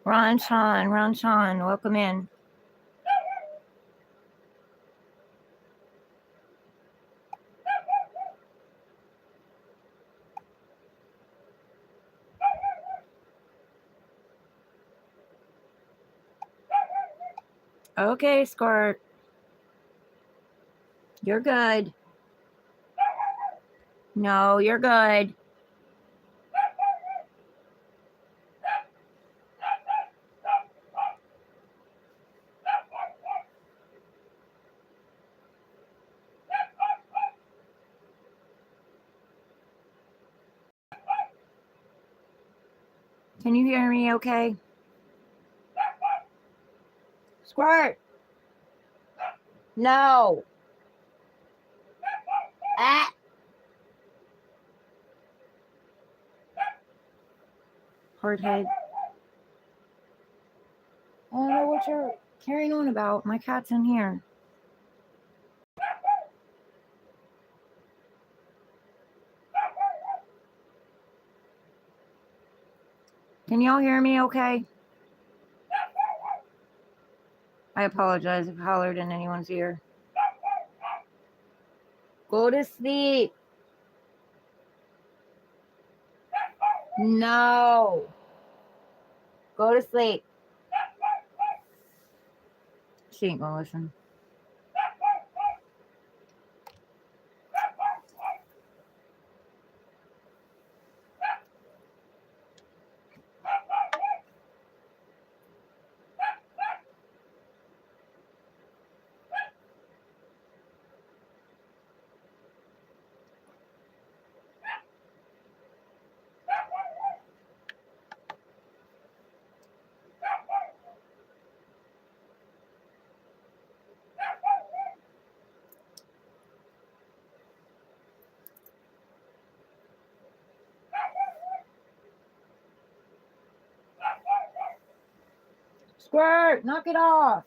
Ron Sean, welcome in. Okay, Squirt. You're good. No, you're good. Can you hear me okay? Squirt. No. Ah. Hardhead. I don't know what you're carrying on about. My cat's in here. Can y'all hear me okay? I apologize if I hollered in anyone's ear. Go to sleep. No. Go to sleep. She ain't gonna listen. Squirt, knock it off.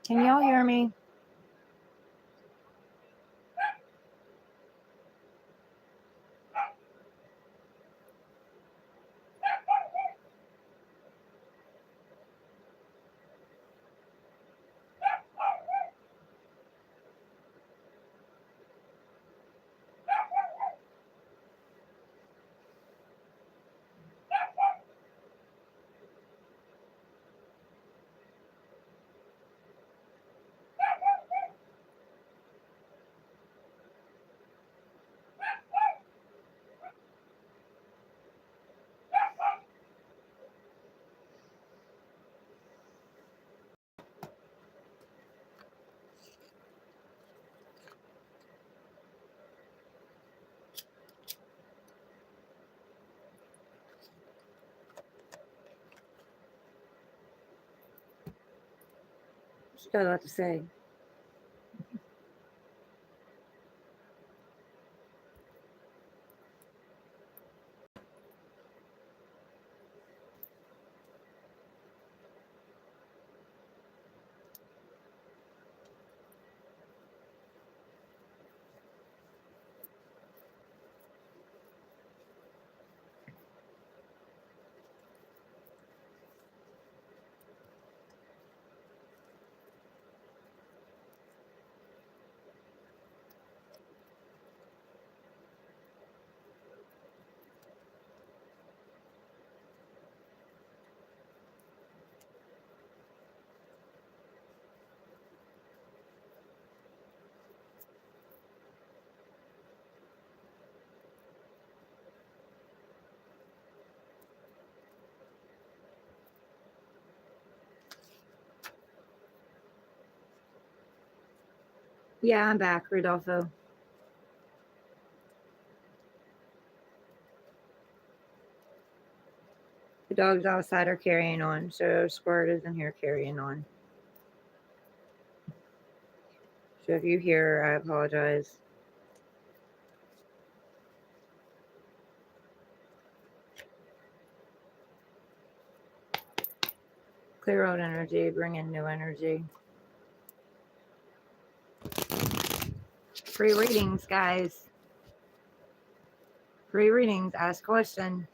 Can y'all hear me? She got a lot to say. Yeah, I'm back, Rodolfo. The dogs outside are carrying on, so Squirt is in here carrying on. So if you hear her, I apologize. Clear out energy, bring in new energy. Free readings, guys. Free readings, ask a question.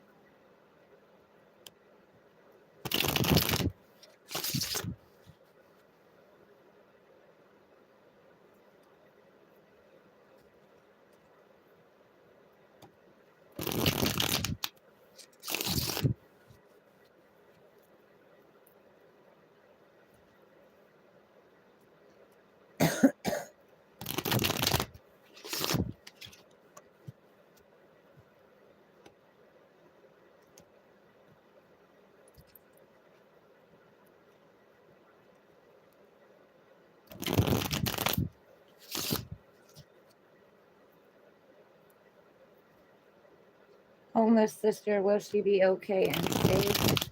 Homeless sister, will she be okay and safe?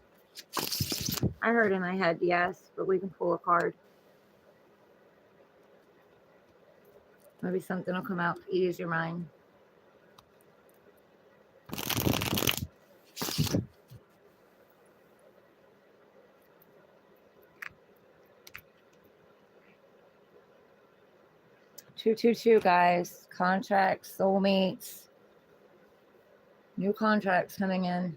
I heard in my head yes, but we can pull a card. Maybe something will come out to ease your mind. Two, guys. Contracts, soulmates, new contracts coming in.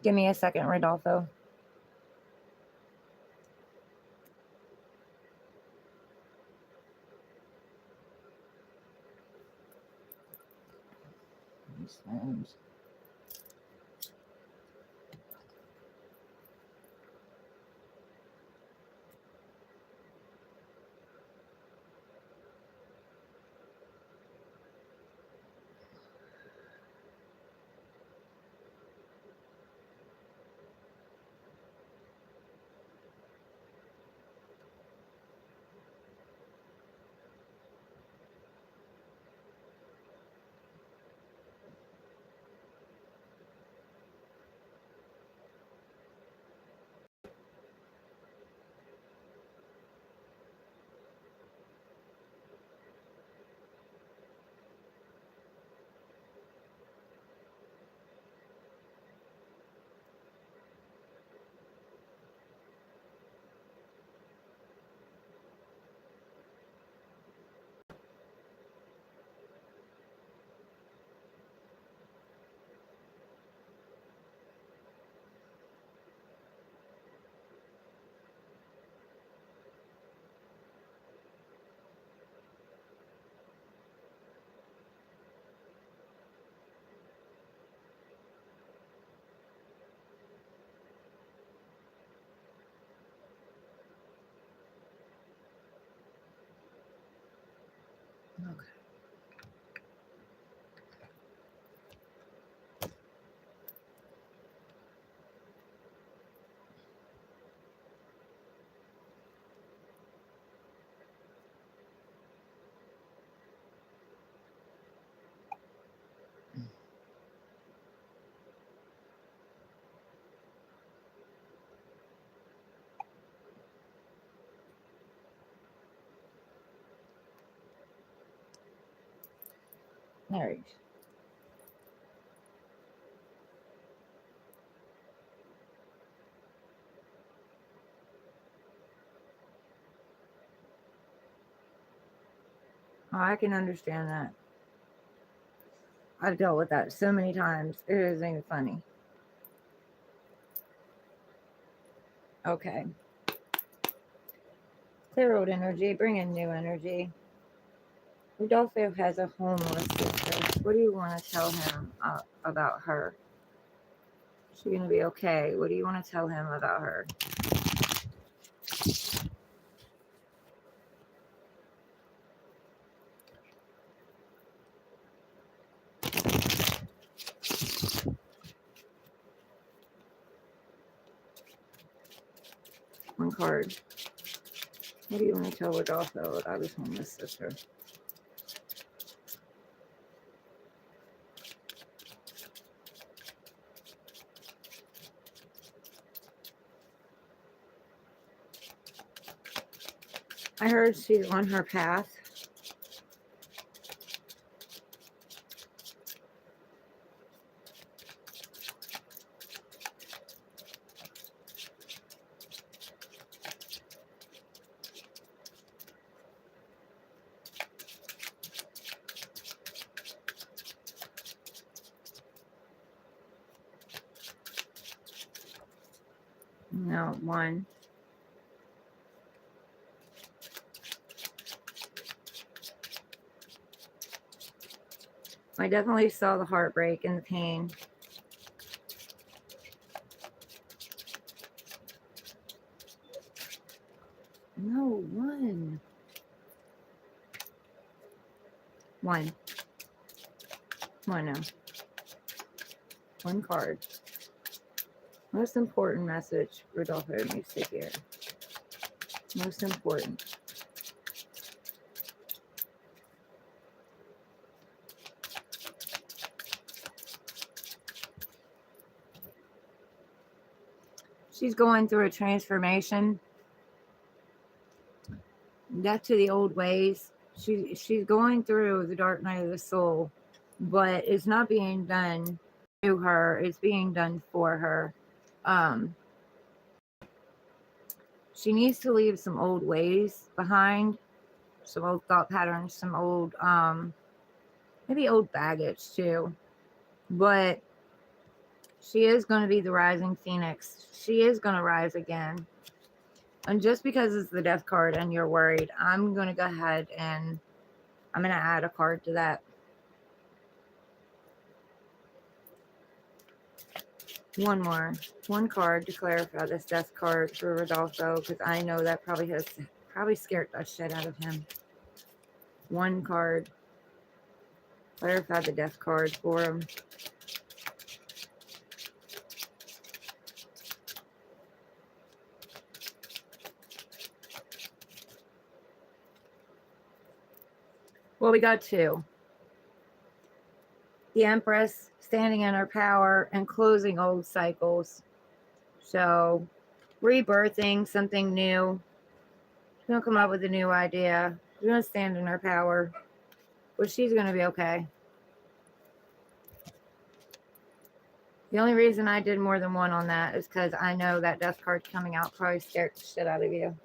Give me a second, Rodolfo. Okay. All right. Oh, I can understand that. I've dealt with that so many times. It isn't even funny. Okay. Clear old energy, bring in new energy. Rodolfo has a homeless sister. What do you want to tell him about her? Is she going to be okay? What do you want to tell him about her? One card. What do you want to tell Rodolfo about his homeless sister? I heard she's on her path. No, one. I definitely saw the heartbreak and the pain. No, one. One. One now. One card. Most important message Rodolfo needs to hear. Most important. She's going through a transformation. Death to the old ways. She's going through the dark night of the soul, but it's not being done to her. It's being done for her. She needs to leave some old ways behind, some old thought patterns, some old maybe old baggage too. But she is going to be the rising phoenix. She is going to rise again. And just because it's the death card and you're worried, I'm going to go ahead and I'm going to add a card to that. One more. One card to clarify this death card for Rodolfo, because I know that probably scared the shit out of him. One card. Clarify the death card for him. Well, we got two. The Empress standing in her power and closing old cycles. So, rebirthing something new. She's going to come up with a new idea. She's going to stand in her power. But she's going to be okay. The only reason I did more than one on that is because I know that death card coming out probably scared the shit out of you.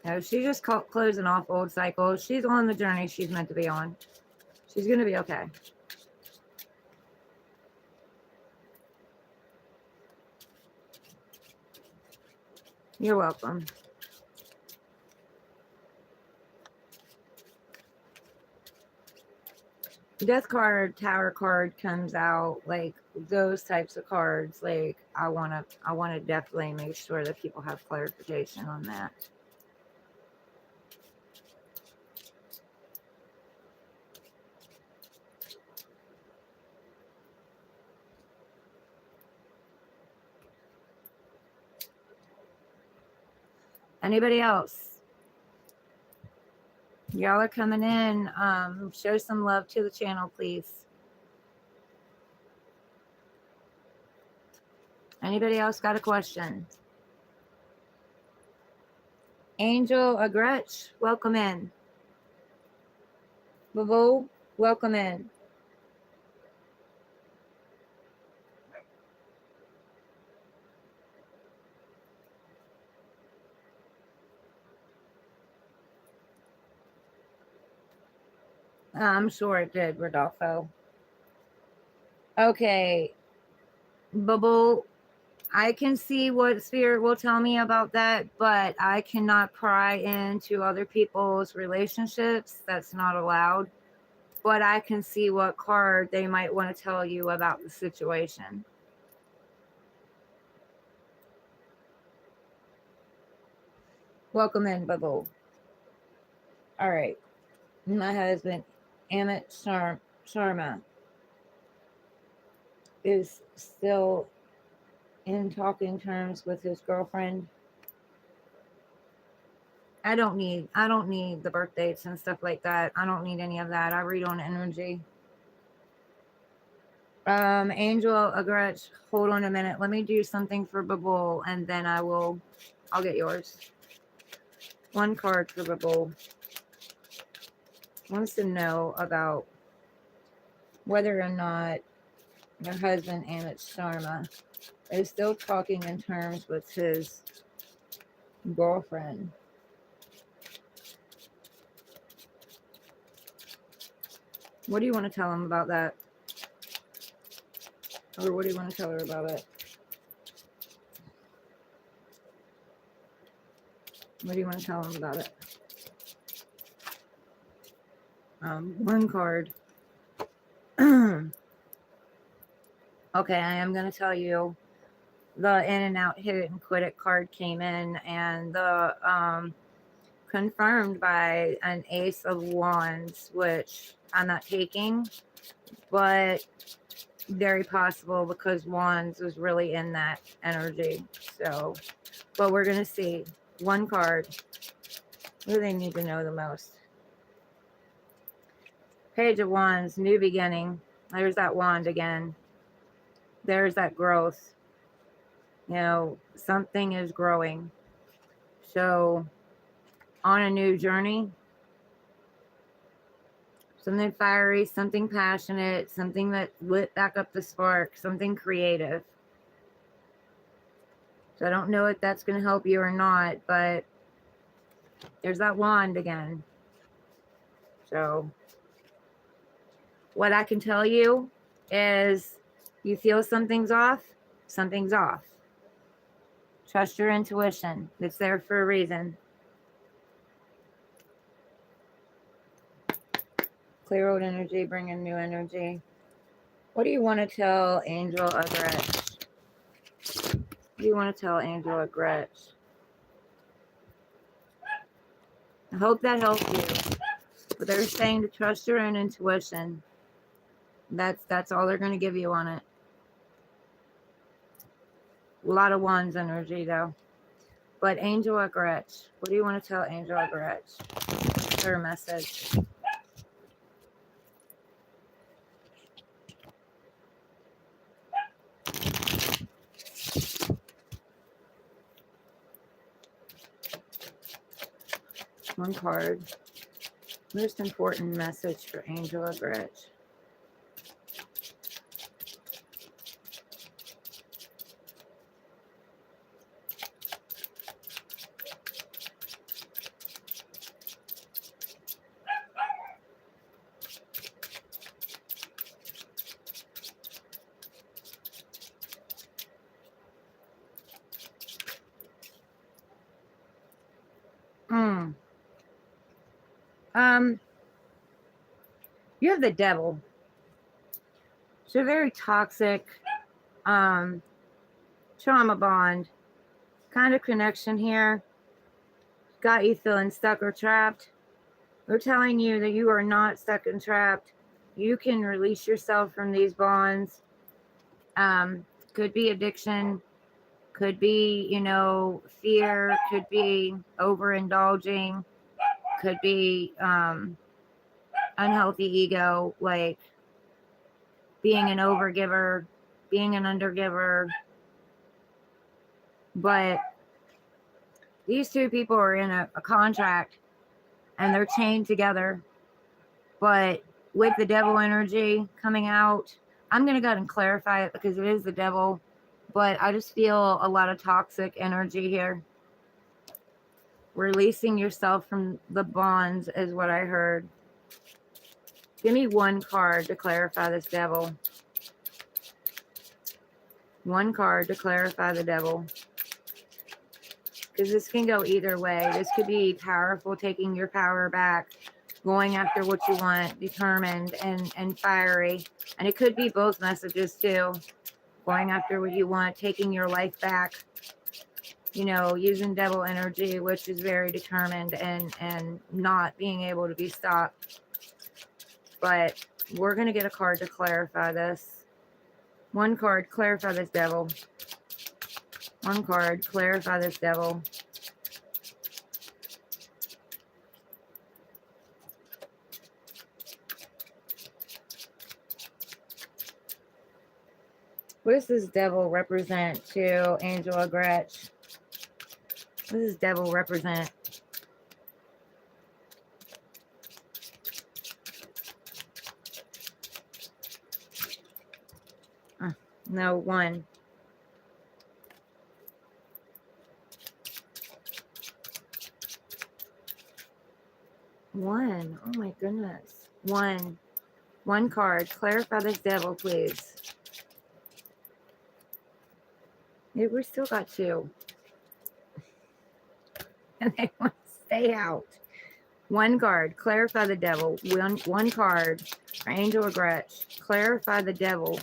No, she's just closing off old cycles. She's on the journey she's meant to be on. She's going to be okay. You're welcome. Death card, Tower card comes out, like those types of cards. Like I wanna definitely make sure that people have clarification on that. Anybody else? Y'all are coming in. Show some love to the channel, please. Anybody else got a question? Angel Agretch, welcome in. Bavo, welcome in. I'm sure it did, Rodolfo. Okay, Bubble, I can see what Spirit will tell me about that, but I cannot pry into other people's relationships. That's not allowed. But I can see what card they might want to tell you about the situation. Welcome in, Bubble. All right. My husband, Amit Sharma, is still in talking terms with his girlfriend. I don't need the birth dates and stuff like that. I don't need any of that. I read on energy. Angel Agretch, hold on a minute. Let me do something for Babul, and then I'll get yours. One card for Babul. Wants to know about whether or not your husband, Amit Sharma, is still talking in terms with his girlfriend. What do you want to tell him about that? Or what do you want to tell her about it? What do you want to tell him about it? One card. Okay, I am going to tell you the in and out hit it and quit it card came in, and the confirmed by an Ace of Wands, which I'm not taking, but very possible because Wands was really in that energy. So, but we're going to see. One card. What do they need to know the most? Page of Wands, new beginning. There's that wand again. There's that growth. You know, something is growing. So, on a new journey, something fiery, something passionate, something that lit back up the spark, something creative. So I don't know if that's going to help you or not, but there's that wand again. So what I can tell you is you feel something's off, something's off. Trust your intuition. It's there for a reason. Clear old energy, bring in new energy. What do you want to tell Angel Agretch? What do you want to tell Angel Agretch? I hope that helps you. But they're saying to trust your own intuition. That's all they're going to give you on it. A lot of Wands energy, though. But Angel Agretch, what do you want to tell Angel Agretch? Her message. One card. Most important message for Angel Agretch. You have the devil. So very toxic, trauma bond kind of connection here. Got you feeling stuck or trapped. They're telling you that you are not stuck and trapped. You can release yourself from these bonds. Could be addiction, could be, fear, could be overindulging, could be unhealthy ego, like being an overgiver, being an undergiver. But these two people are in a contract and they're chained together. But with the devil energy coming out, I'm going to go ahead and clarify it because it is the devil. But I just feel a lot of toxic energy here. Releasing yourself from the bonds is what I heard. Give me one card to clarify this devil. One card to clarify the devil. Because this can go either way. This could be powerful, taking your power back, going after what you want, determined and fiery. And it could be both messages too. Going after what you want, taking your life back. Using devil energy, which is very determined and not being able to be stopped. But we're going to get a card to clarify this. One card, clarify this devil. One card, clarify this devil. What does this devil represent to Angela Gretsch? What does this devil represent? No, one. One. Oh my goodness. One. One card. Clarify this devil, please. Yeah, we still got two. And they want to stay out. One card. Clarify the devil. One card for Angela Gretsch. Clarify the devil.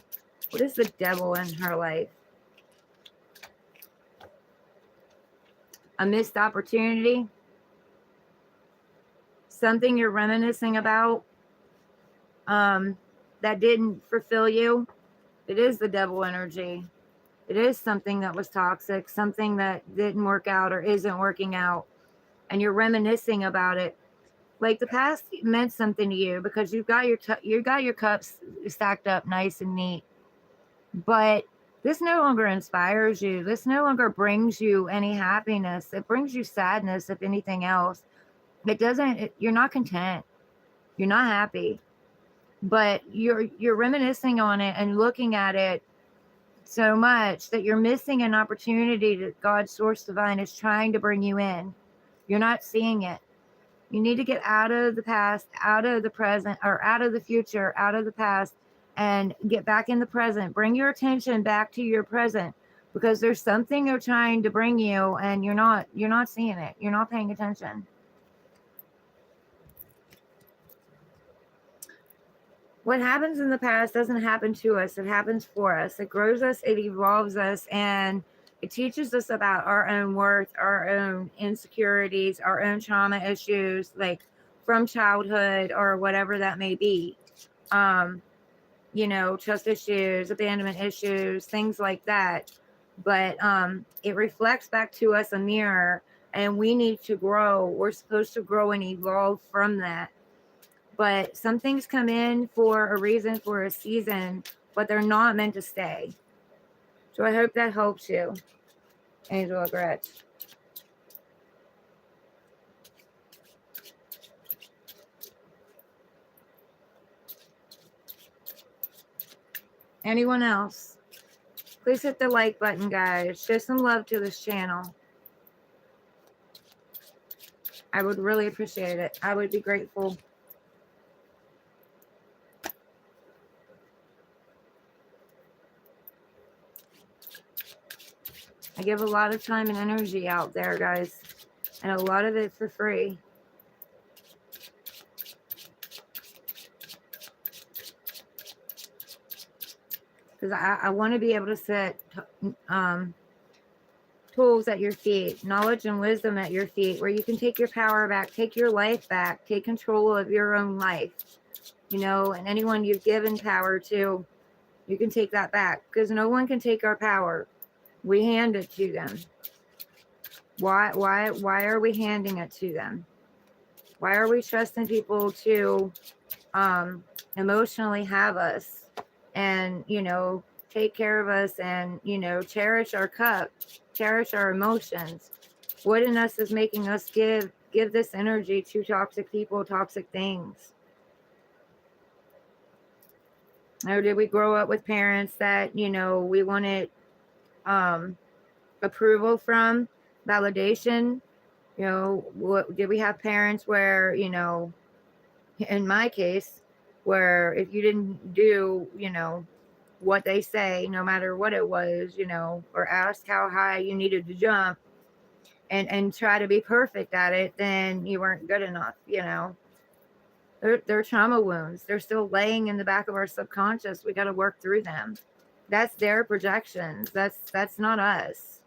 What is the devil in her life? A missed opportunity? Something you're reminiscing about that didn't fulfill you? It is the devil energy. It is something that was toxic, something that didn't work out or isn't working out, and you're reminiscing about it. Like the past meant something to you because you've got your cups stacked up nice and neat. But this no longer inspires you. This no longer brings you any happiness. It brings you sadness, if anything else. It doesn't. You're not content. You're not happy. But you're reminiscing on it and looking at it so much that you're missing an opportunity that God's source divine is trying to bring you in. You're not seeing it. You need to get out of the past, out of the present, or out of the future, out of the past, and get back in the present. Bring your attention back to your present, because there's something they're trying to bring you and you're not seeing it. You're not paying attention. What happens in the past doesn't happen to us. It happens for us. It grows us, it evolves us, and it teaches us about our own worth, our own insecurities, our own trauma issues, like from childhood or whatever that may be. Trust issues, abandonment issues, things like that. But it reflects back to us a mirror, and we need to grow. We're supposed to grow and evolve from that. But some things come in for a reason, for a season, but they're not meant to stay. So I hope that helps you, Angela Gretsch. Anyone else? Please hit the like button, guys. Show some love to this channel. I would really appreciate it. I would be grateful. I give a lot of time and energy out there, guys, and a lot of it for free. Because I want to be able to set tools at your feet, knowledge and wisdom at your feet, where you can take your power back, take your life back, take control of your own life, and anyone you've given power to, you can take that back, because no one can take our power. We hand it to them. Why are we handing it to them? Why are we trusting people to emotionally have us and, take care of us and, cherish our cup, cherish our emotions? What in us is making us give this energy to toxic people, toxic things? Or did we grow up with parents that, we wanted approval from, validation? Did we have parents where, in my case, where if you didn't do, what they say, no matter what it was, or ask how high you needed to jump and try to be perfect at it, then you weren't good enough, They're trauma wounds. They're still laying in the back of our subconscious. We got to work through them. That's their projections. That's not us.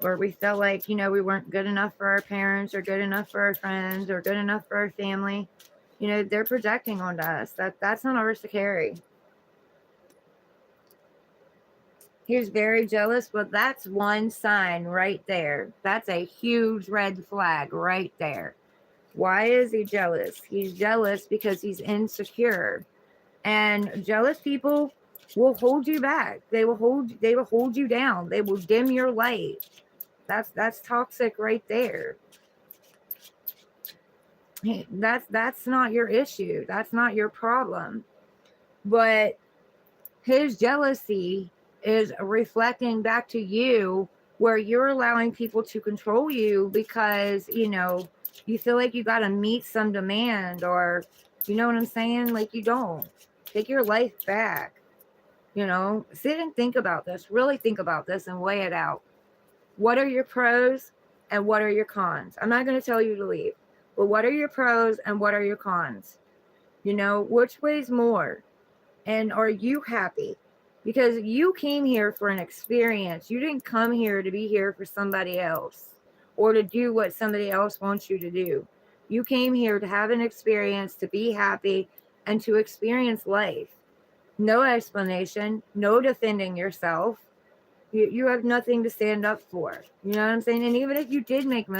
Or we felt like, we weren't good enough for our parents, or good enough for our friends, or good enough for our family. They're projecting onto us. That's not ours to carry. He's very jealous. Well, that's one sign right there. That's a huge red flag right there. Why is he jealous? He's jealous because he's insecure. And jealous people will hold you back. They will hold you down. They will dim your light. That's toxic right there. That's not your issue. That's not your problem. But his jealousy is reflecting back to you, where you're allowing people to control you because, you feel like you got to meet some demand, or, you know what I'm saying? Like, you don't. Take your life back. Sit and think about this. Really think about this and weigh it out. What are your pros and what are your cons? I'm not going to tell you to leave, but what are your pros and what are your cons? Which weighs more? And are you happy? Because you came here for an experience. You didn't come here to be here for somebody else or to do what somebody else wants you to do. You came here to have an experience, to be happy, and to experience life. No explanation, no defending yourself. You have nothing to stand up for. You know what I'm saying? And even if you did make a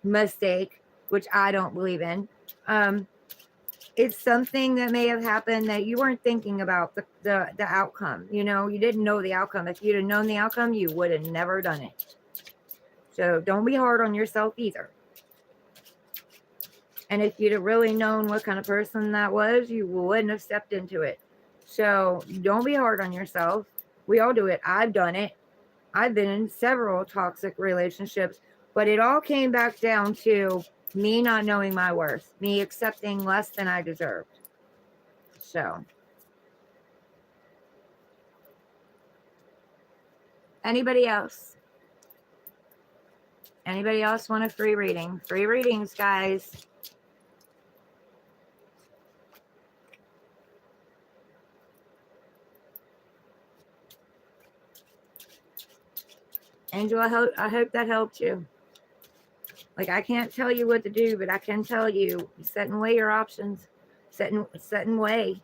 mistake, which I don't believe in, it's something that may have happened that you weren't thinking about the outcome. You didn't know the outcome. If you'd have known the outcome, you would have never done it. So don't be hard on yourself either. And if you'd have really known what kind of person that was, you wouldn't have stepped into it. So don't be hard on yourself. We all do it. I've done it. I've been in several toxic relationships, but it all came back down to me not knowing my worth, me accepting less than I deserved. So, anybody else? Anybody else want a free reading? Free readings, guys. Angel, I hope that helped you. Like, I can't tell you what to do, but I can tell you, set and weigh your options. Set and weigh.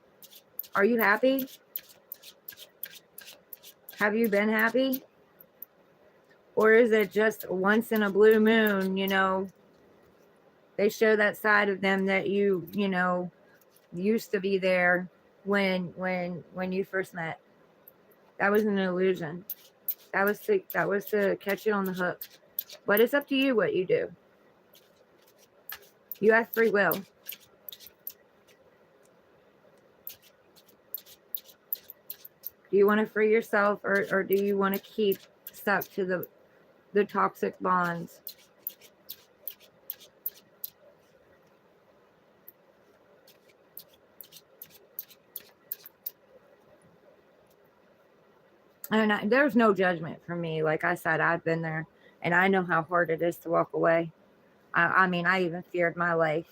Are you happy? Have you been happy? Or is it just once in a blue moon, they show that side of them that you used to be there when you first met. That was an illusion. That was to catch you on the hook. But it's up to you what you do. You have free will. Do you want to free yourself, or do you want to keep stuck to the toxic bonds? And there's no judgment from me. Like I said, I've been there, and I know how hard it is to walk away. I mean, I even feared my life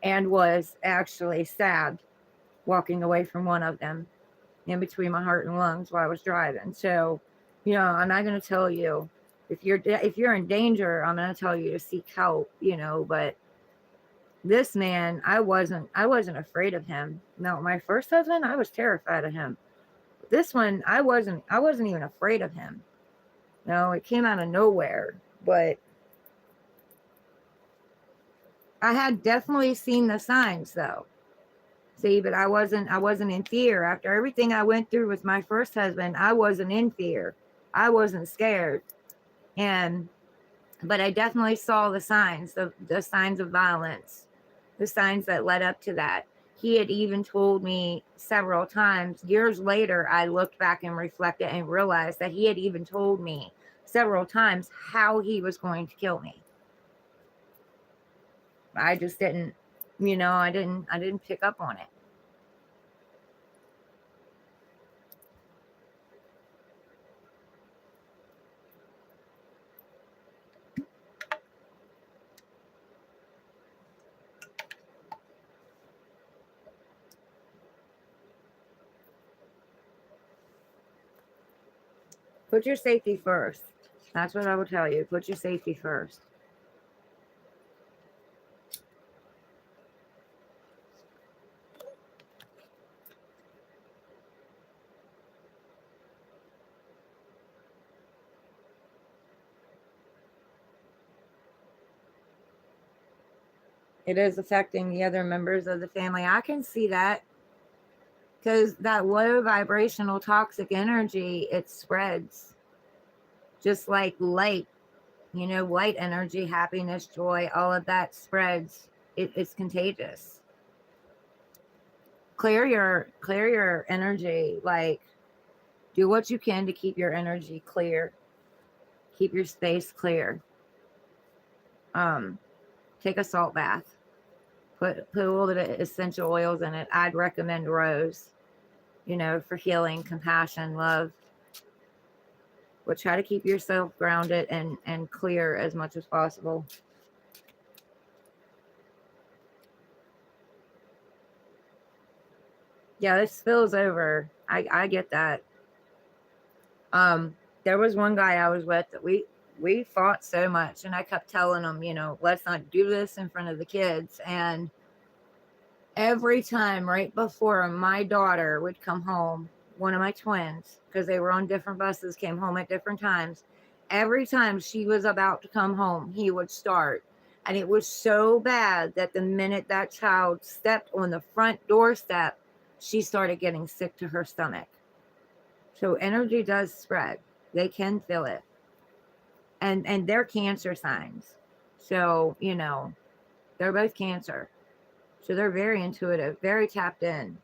and was actually stabbed walking away from one of them in between my heart and lungs while I was driving. So, I'm not going to tell you if you're in danger, I'm going to tell you to seek help, but this man, I wasn't afraid of him. No, my first husband, I was terrified of him. This one, I wasn't even afraid of him. No, it came out of nowhere, but I had definitely seen the signs though. See, but I wasn't in fear. After everything I went through with my first husband, I wasn't in fear. I wasn't scared. But I definitely saw the signs, the signs of violence, the signs that led up to that. He had even told me several times. Years later, I looked back and reflected and realized that he had even told me several times how he was going to kill me. I just didn't, I didn't pick up on it. Put your safety first. That's what I would tell you. Put your safety first. It is affecting the other members of the family. I can see that. Because that low vibrational toxic energy, it spreads just like light, light energy, happiness, joy, all of that spreads. It's contagious. Clear your energy. Like, do what you can to keep your energy clear. Keep your space clear. Take a salt bath. Put a little bit of essential oils in it. I'd recommend rose, for healing, compassion, love. But try to keep yourself grounded and clear as much as possible. Yeah, this spills over. I get that. There was one guy I was with that we fought so much, and I kept telling him, let's not do this in front of the kids. And every time right before my daughter would come home, one of my twins, because they were on different buses, came home at different times. Every time she was about to come home, he would start. And it was so bad that the minute that child stepped on the front doorstep, she started getting sick to her stomach. So energy does spread. They can feel it. And they're cancer signs. So, they're both cancer. So they're very intuitive, very tapped in.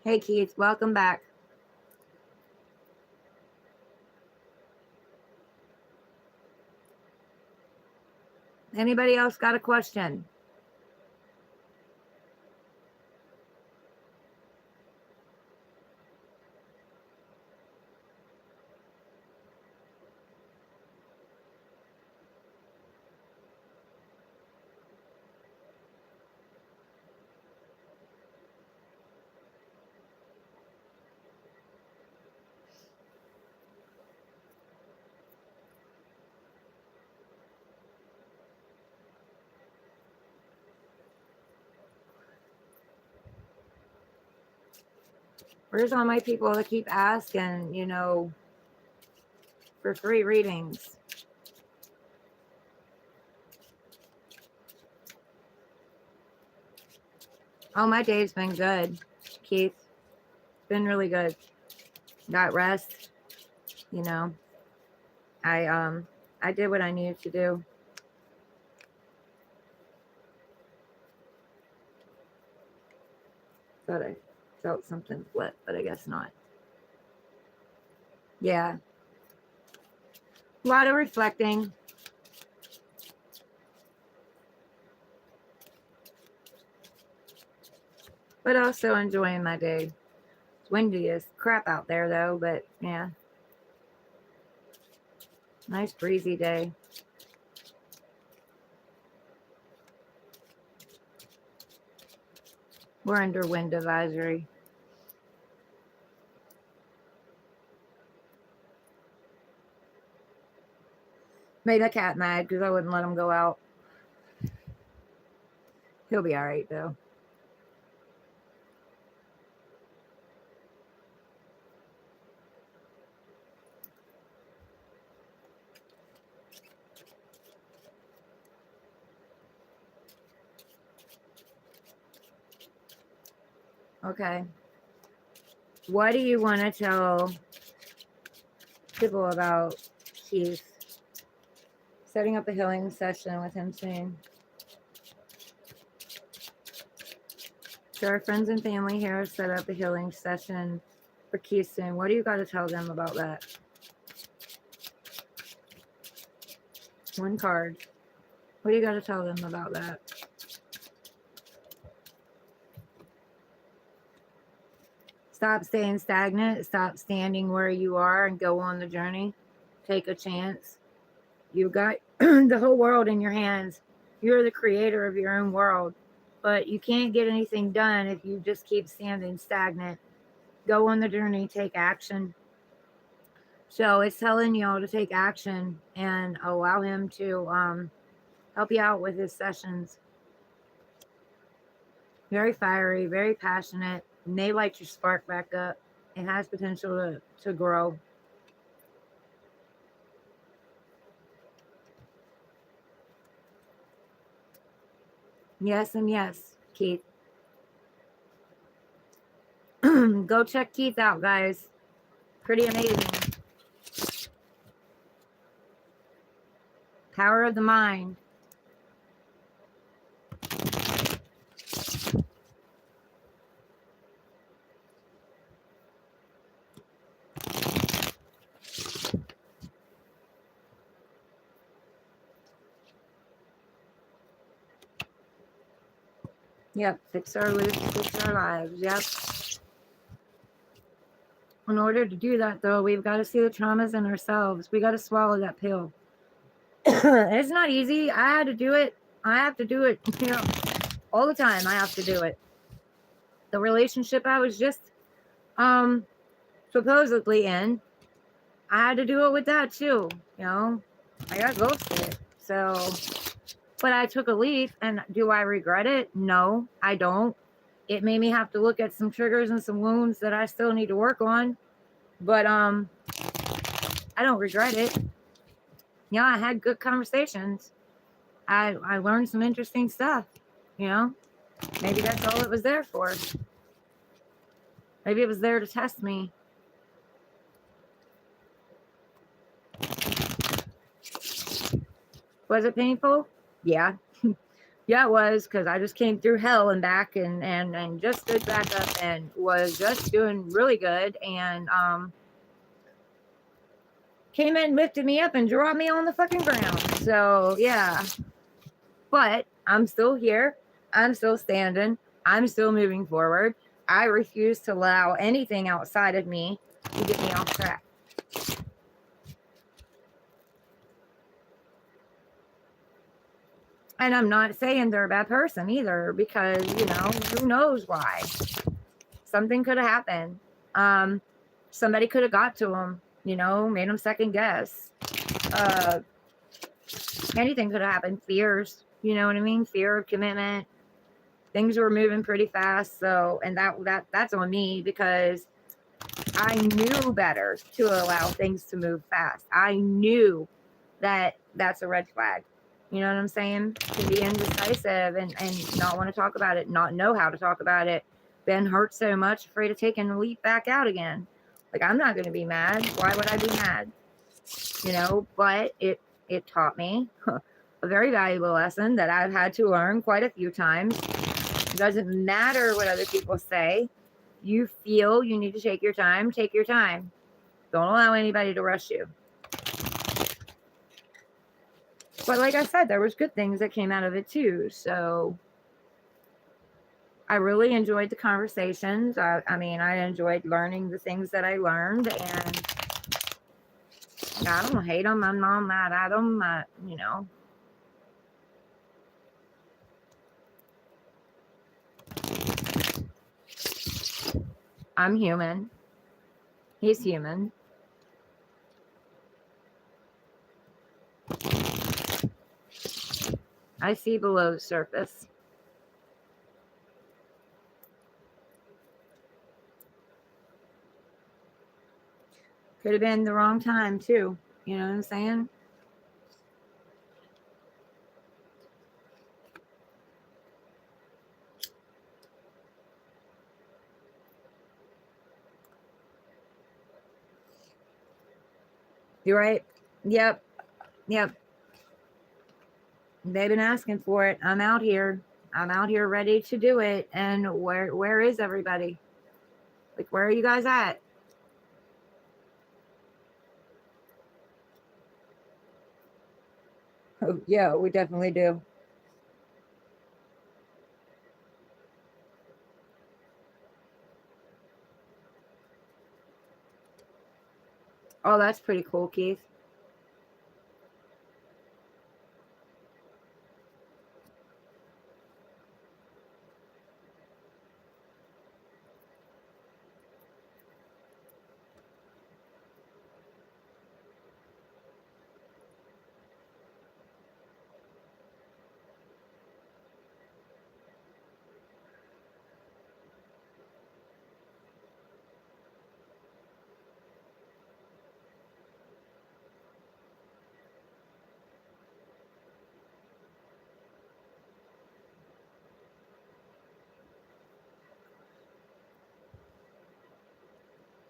Hey, Keith, welcome back. Anybody else got a question? Where's all my people that keep asking, for free readings? Oh, my day's been good, Keith. It's been really good. Got rest, I did what I needed to do. Thought I felt something flip, but I guess not. Yeah. A lot of reflecting. But also enjoying my day. It's windy as crap out there, though, but yeah. Nice breezy day. We're under wind advisory. Made my cat mad because I wouldn't let him go out. He'll be all right, though. Okay. What do you want to tell people about Keith? Setting up a healing session with him soon. So our friends and family here have set up a healing session for Keith soon. What do you got to tell them about that? One card. What do you got to tell them about that? Stop staying stagnant. Stop standing where you are and go on the journey. Take a chance. You've got the whole world in your hands. You're the creator of your own world. But you can't get anything done if you just keep standing stagnant. Go on the journey. Take action. So it's telling y'all to take action and allow him to help you out with his sessions. Very fiery, very passionate. May light your spark back up. It has potential to grow. Yes and yes, Keith. Go check Keith out, guys. Pretty amazing. Power of the mind. Yep, fix our lives. Yep. In order to do that, though, we've got to see the traumas in ourselves. We got to swallow that pill. It's not easy. I had to do it. I have to do it, all the time. I have to do it. The relationship I was just supposedly in, I had to do it with that too. I got ghosted. So, but I took a leap, and do I regret it? No, I don't. It made me have to look at some triggers and some wounds that I still need to work on. But I don't regret it. I had good conversations. I learned some interesting stuff. Maybe that's all it was there for. Maybe it was there to test me. Was it painful? Yeah. Yeah, it was, because I just came through hell and back, and just stood back up and was just doing really good, and came in, lifted me up, and dropped me on the fucking ground. So yeah, but I'm still here. I'm still standing. I'm still moving forward. I refuse to allow anything outside of me to get me off track. And I'm not saying they're a bad person either, because, who knows why. Something could have happened. Somebody could have got to them, made them second guess. Anything could have happened. Fears, you know what I mean? Fear of commitment. Things were moving pretty fast. So, and that's on me, because I knew better to allow things to move fast. I knew that that's a red flag. You know what I'm saying? To be indecisive and not want to talk about it, not know how to talk about it, been hurt so much, afraid of taking the leap back out again. Like, I'm not going to be mad. Why would I be mad? But it taught me a very valuable lesson that I've had to learn quite a few times. It doesn't matter what other people say. You feel you need to take your time, take your time. Don't allow anybody to rush you. But like I said, there was good things that came out of it too. So I really enjoyed the conversations. I enjoyed learning the things that I learned, and I don't hate them. I'm not mad at them. I'm human. He's human. I see below the surface. Could have been the wrong time too. You know what I'm saying? You're right. Yep. They've been asking for it. I'm out here. Ready to do it. And where is everybody? Like, where are you guys at? Oh, yeah, we definitely do. Oh, that's pretty cool, Keith.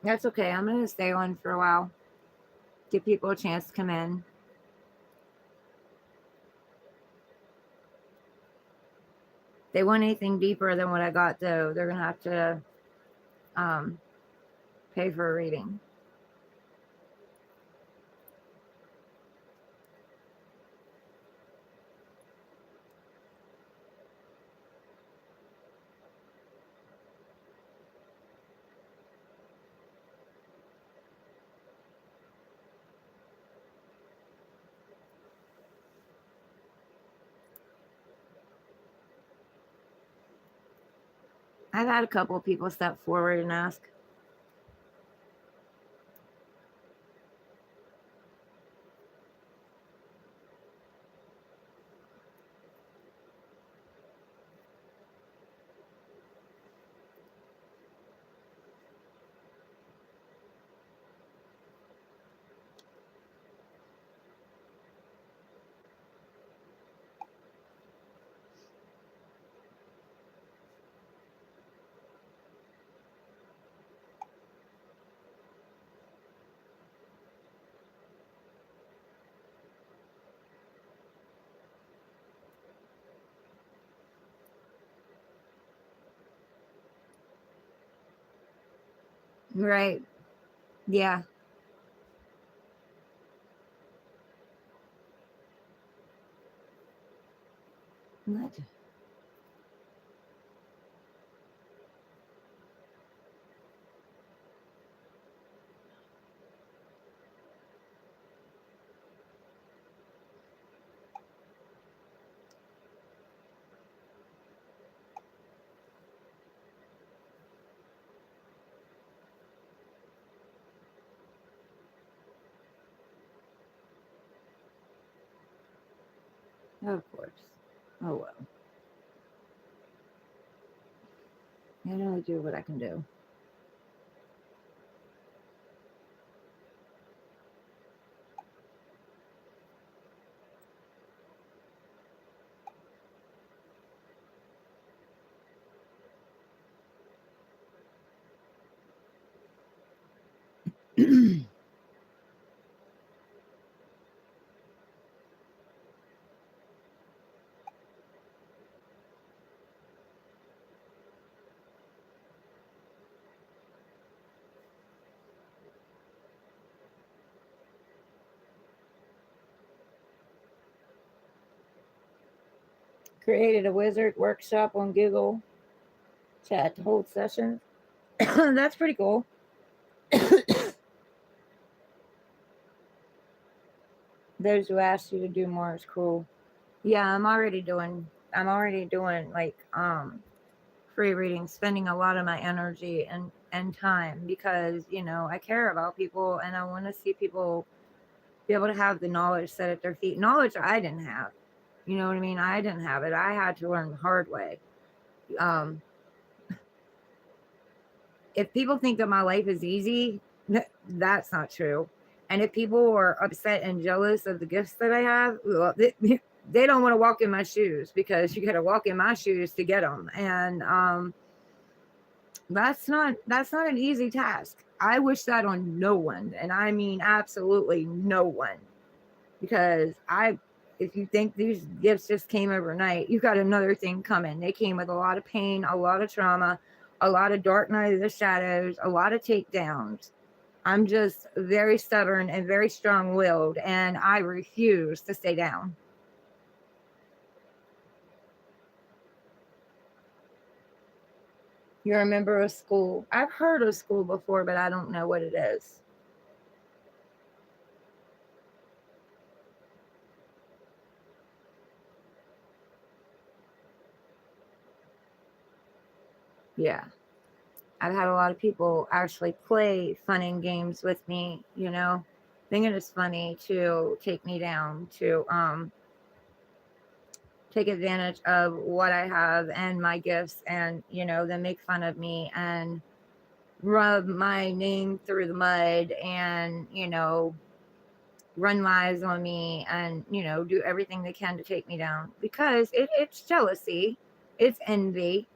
That's okay. I'm going to stay on for a while. Give people a chance to come in. If they want anything deeper than what I got, though, they're going to have to um, pay for a reading. I've had a couple of people step forward and ask. Right. Yeah. What? Of course. Oh, well. I can only do what I can do. Created a wizard workshop on Google Chat to hold sessions. That's pretty cool. Those who asked you to do more is cool. Yeah, I'm already doing like free readings, spending a lot of my energy and time because, I care about people and I want to see people be able to have the knowledge set at their feet. Knowledge I didn't have. You know what I mean? I didn't have it. I had to learn the hard way. Um, if people think that my life is easy, that's not true. And if people are upset and jealous of the gifts that I have, well, they don't want to walk in my shoes because you got to walk in my shoes to get them. And that's not an easy task. I wish that on no one, and I mean absolutely no one, because if you think these gifts just came overnight, you got another thing coming. They came with a lot of pain, a lot of trauma, a lot of dark night of the shadows, a lot of takedowns. I'm just very stubborn and very strong willed, and I refuse to stay down. You're a member of school. I've heard of school before, but I don't know what it is. Yeah. I've had a lot of people actually play fun and games with me, thinking it's funny to take me down, to take advantage of what I have and my gifts, and then make fun of me and rub my name through the mud, and run lies on me, and do everything they can to take me down because it's jealousy, it's envy.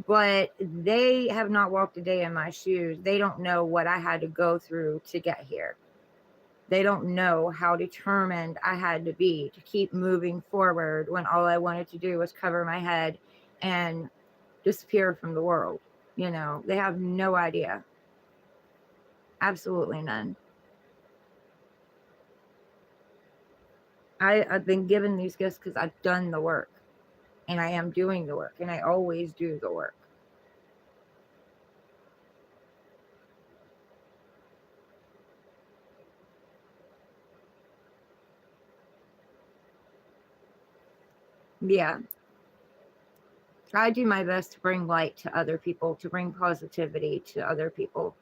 but they have not walked a day in my shoes. They don't know what I had to go through to get here. They don't know how determined I had to be to keep moving forward when all I wanted to do was cover my head and disappear from the world. You know, they have no idea. Absolutely none. I've been given these gifts because I've done the work, and I am doing the work, and I always do the work. Yeah. I do my best to bring light to other people, to bring positivity to other people.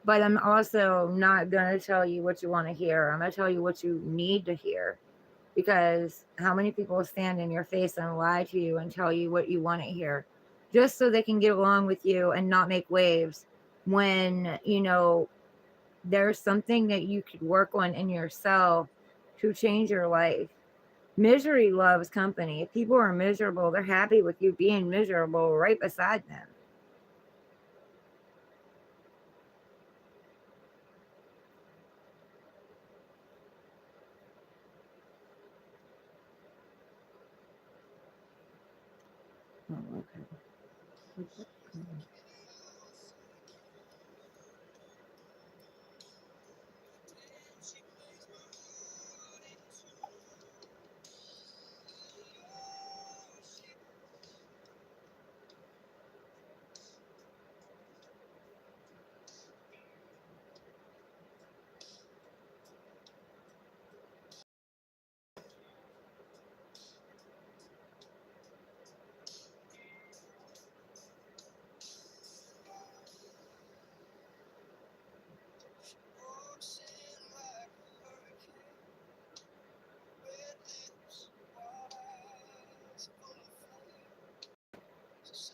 But I'm also not going to tell you what you want to hear. I'm going to tell you what you need to hear. Because how many people stand in your face and lie to you and tell you what you want to hear just so they can get along with you and not make waves when, you know, there's something that you could work on in yourself to change your life. Misery loves company. If people are miserable, they're happy with you being miserable right beside them. Oh, okay.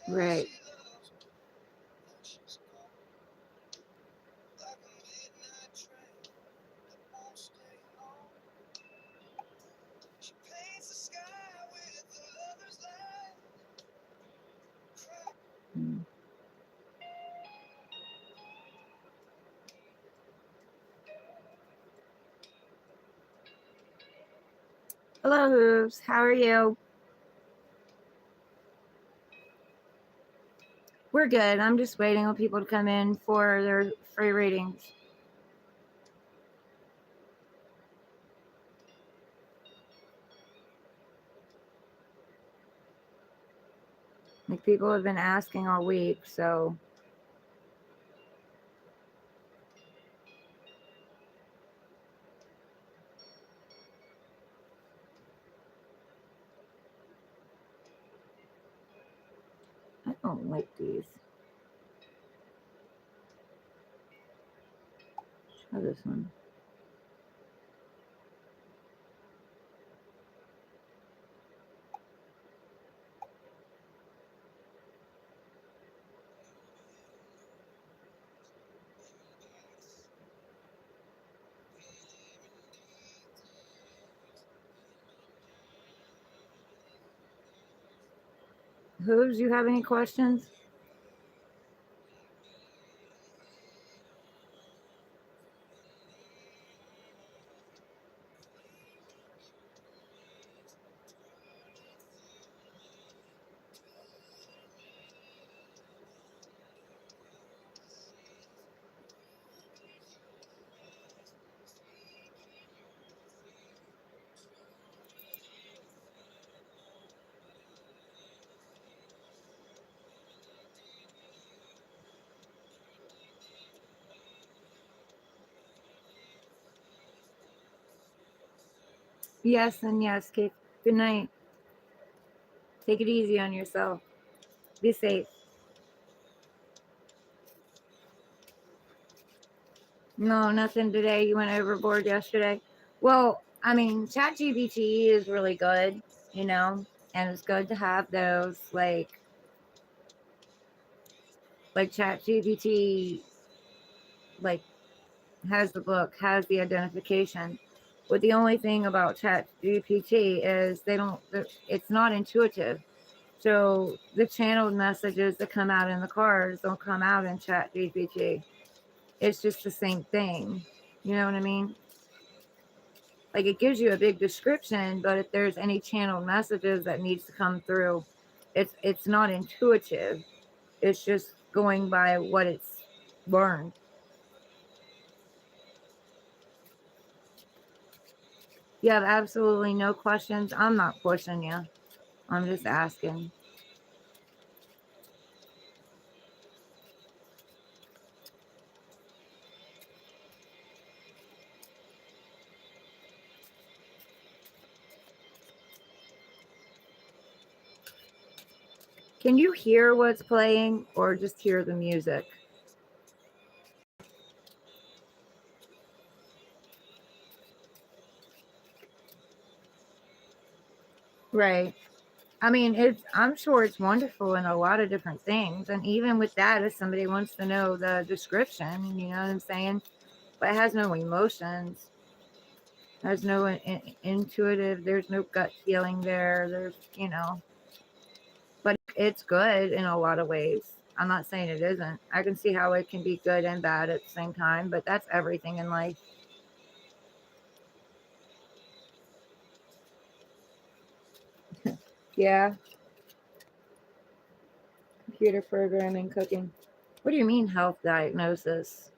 Right. Mm. Hello, Hooves. How are you? We're good. I'm just waiting on people to come in for their free readings. Like people have been asking all week, so I don't like these. Try this one. Hooves, you have any questions? Yes, and yes, Kate. Good night. Take it easy on yourself. Be safe. No, nothing today. You went overboard yesterday. Well, I mean, ChatGPT is really good, you know, and it's good to have those like ChatGPT like has the book, has the identification. But the only thing about ChatGPT is they don't it's not intuitive. So the channeled messages that come out in the cards don't come out in Chat GPT. It's just the same thing. You know what I mean? Like it gives you a big description, but if there's any channeled messages that needs to come through, it's not intuitive. It's just going by what it's learned. You have absolutely no questions. I'm not pushing you. I'm just asking. Can you hear what's playing or just hear the music? Right. I mean, I'm sure it's wonderful in a lot of different things. And even with that, if somebody wants to know the description, you know what I'm saying? But it has no emotions, has no intuitive, there's no gut feeling there. But it's good in a lot of ways. I'm not saying it isn't. I can see how it can be good and bad at the same time, but that's everything in life. Yeah, computer programming, cooking. What do you mean health diagnosis?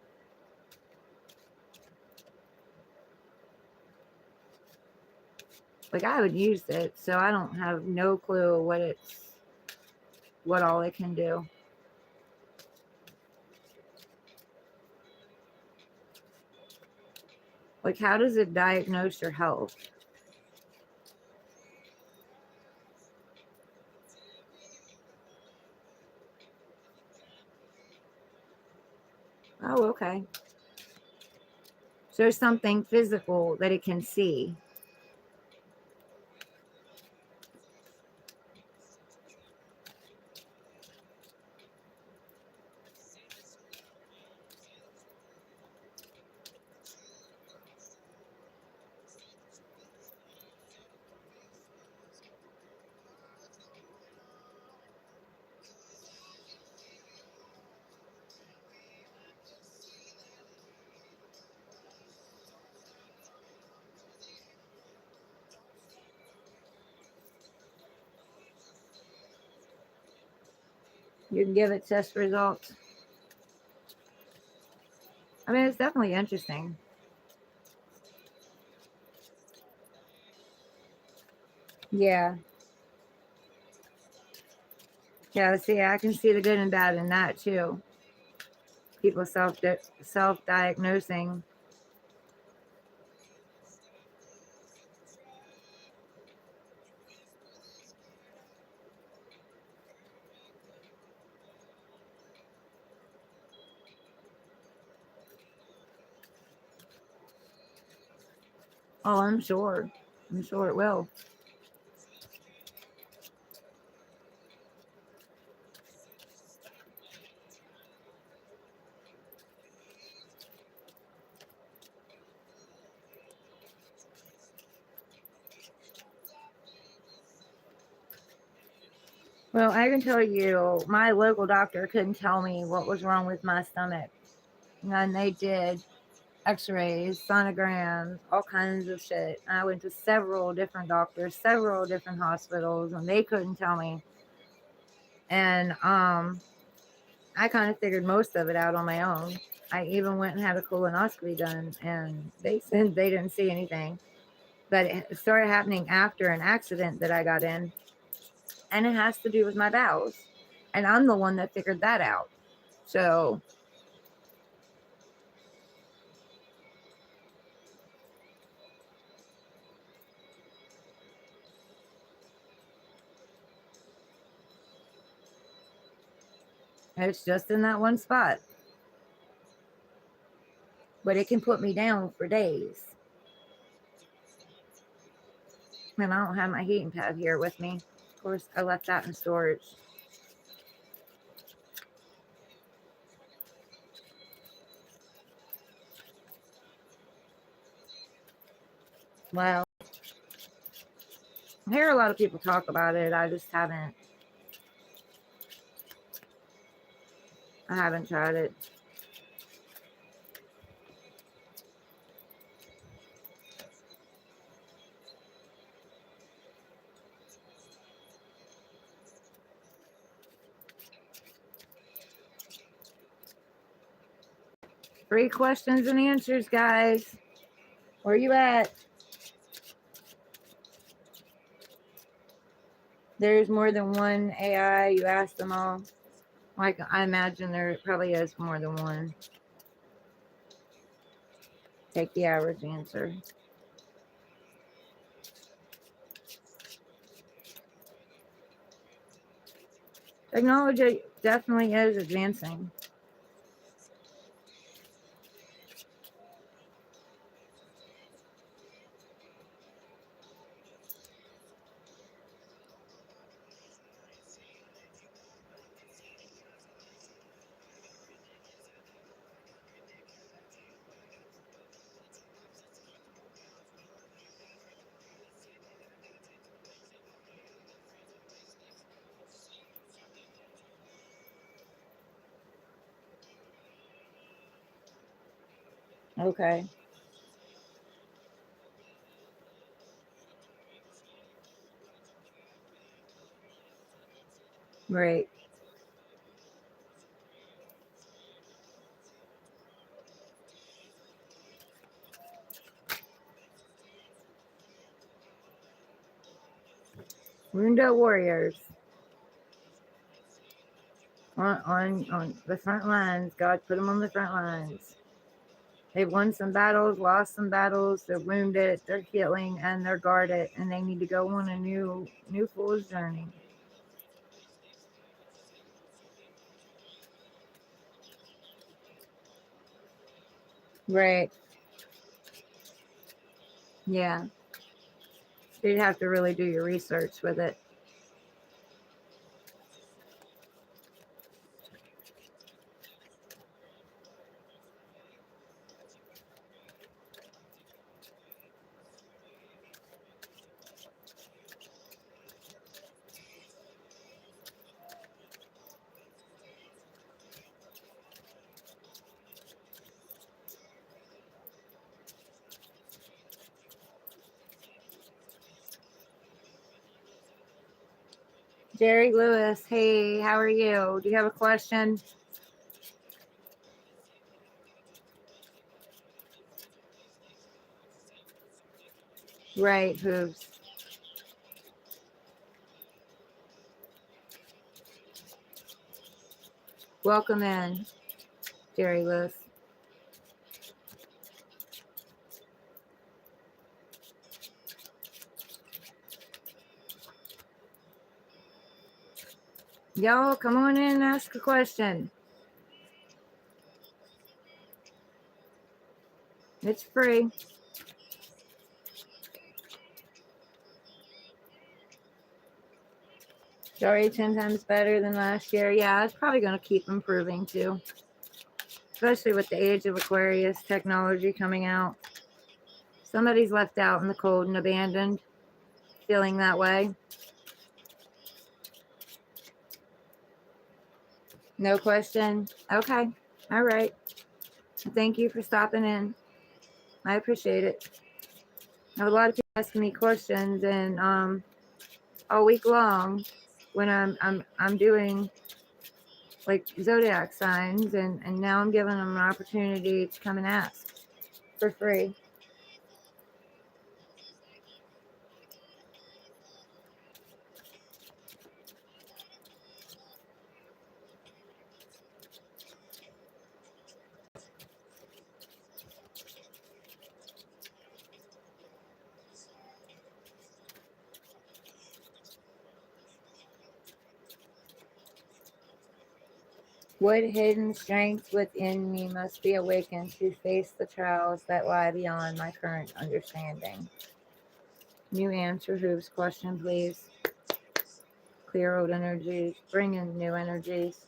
Like I would use it, so I don't have no clue what all it can do. Like how does it diagnose your health? Oh, okay. So there's something physical that it can see. You can give it test results. I mean, it's definitely interesting. Yeah. Yeah, see, I can see the good and bad in that too. People self diagnosing. Oh, I'm sure. I'm sure it will. Well, I can tell you, my local doctor couldn't tell me what was wrong with my stomach. And they did x-rays, sonograms, all kinds of shit. I went to several different doctors, several different hospitals, and they couldn't tell me. And I kind of figured most of it out on my own. I even went and had a colonoscopy done, and they said they didn't see anything. But it started happening after an accident that I got in, and it has to do with my bowels. And I'm the one that figured that out. So it's just in that one spot. But it can put me down for days. And I don't have my heating pad here with me. Of course, I left that in storage. Well, I hear a lot of people talk about it. I just haven't I haven't tried it. Three questions and answers, guys. Where you at? There's more than one AI. You asked them all. Like, I imagine there probably is more than one. Take the average answer. Technology definitely is advancing. Okay. Right. Wounded warriors on the front lines. God put them on the front lines. They've won some battles, lost some battles. They're wounded. They're healing, and they're guarded, and they need to go on a new fool's journey. Right. Yeah. You'd have to really do your research with it. Jerry Lewis, hey, how are you? Do you have a question? Right, Hooves. Welcome in, Jerry Lewis. Y'all, come on in and ask a question. It's free. It's already 10 times better than last year. Yeah, it's probably going to keep improving too, especially with the age of Aquarius technology coming out. Somebody's left out in the cold and abandoned, feeling that way. No question. Okay. All right. Thank you for stopping in. I appreciate it. I have a lot of people asking me questions, and all week long when I'm doing like zodiac signs, and now I'm giving them an opportunity to come and ask for free. What hidden strength within me must be awakened to face the trials that lie beyond my current understanding? New answer, Hooves question, please. Clear old energies, bring in new energies.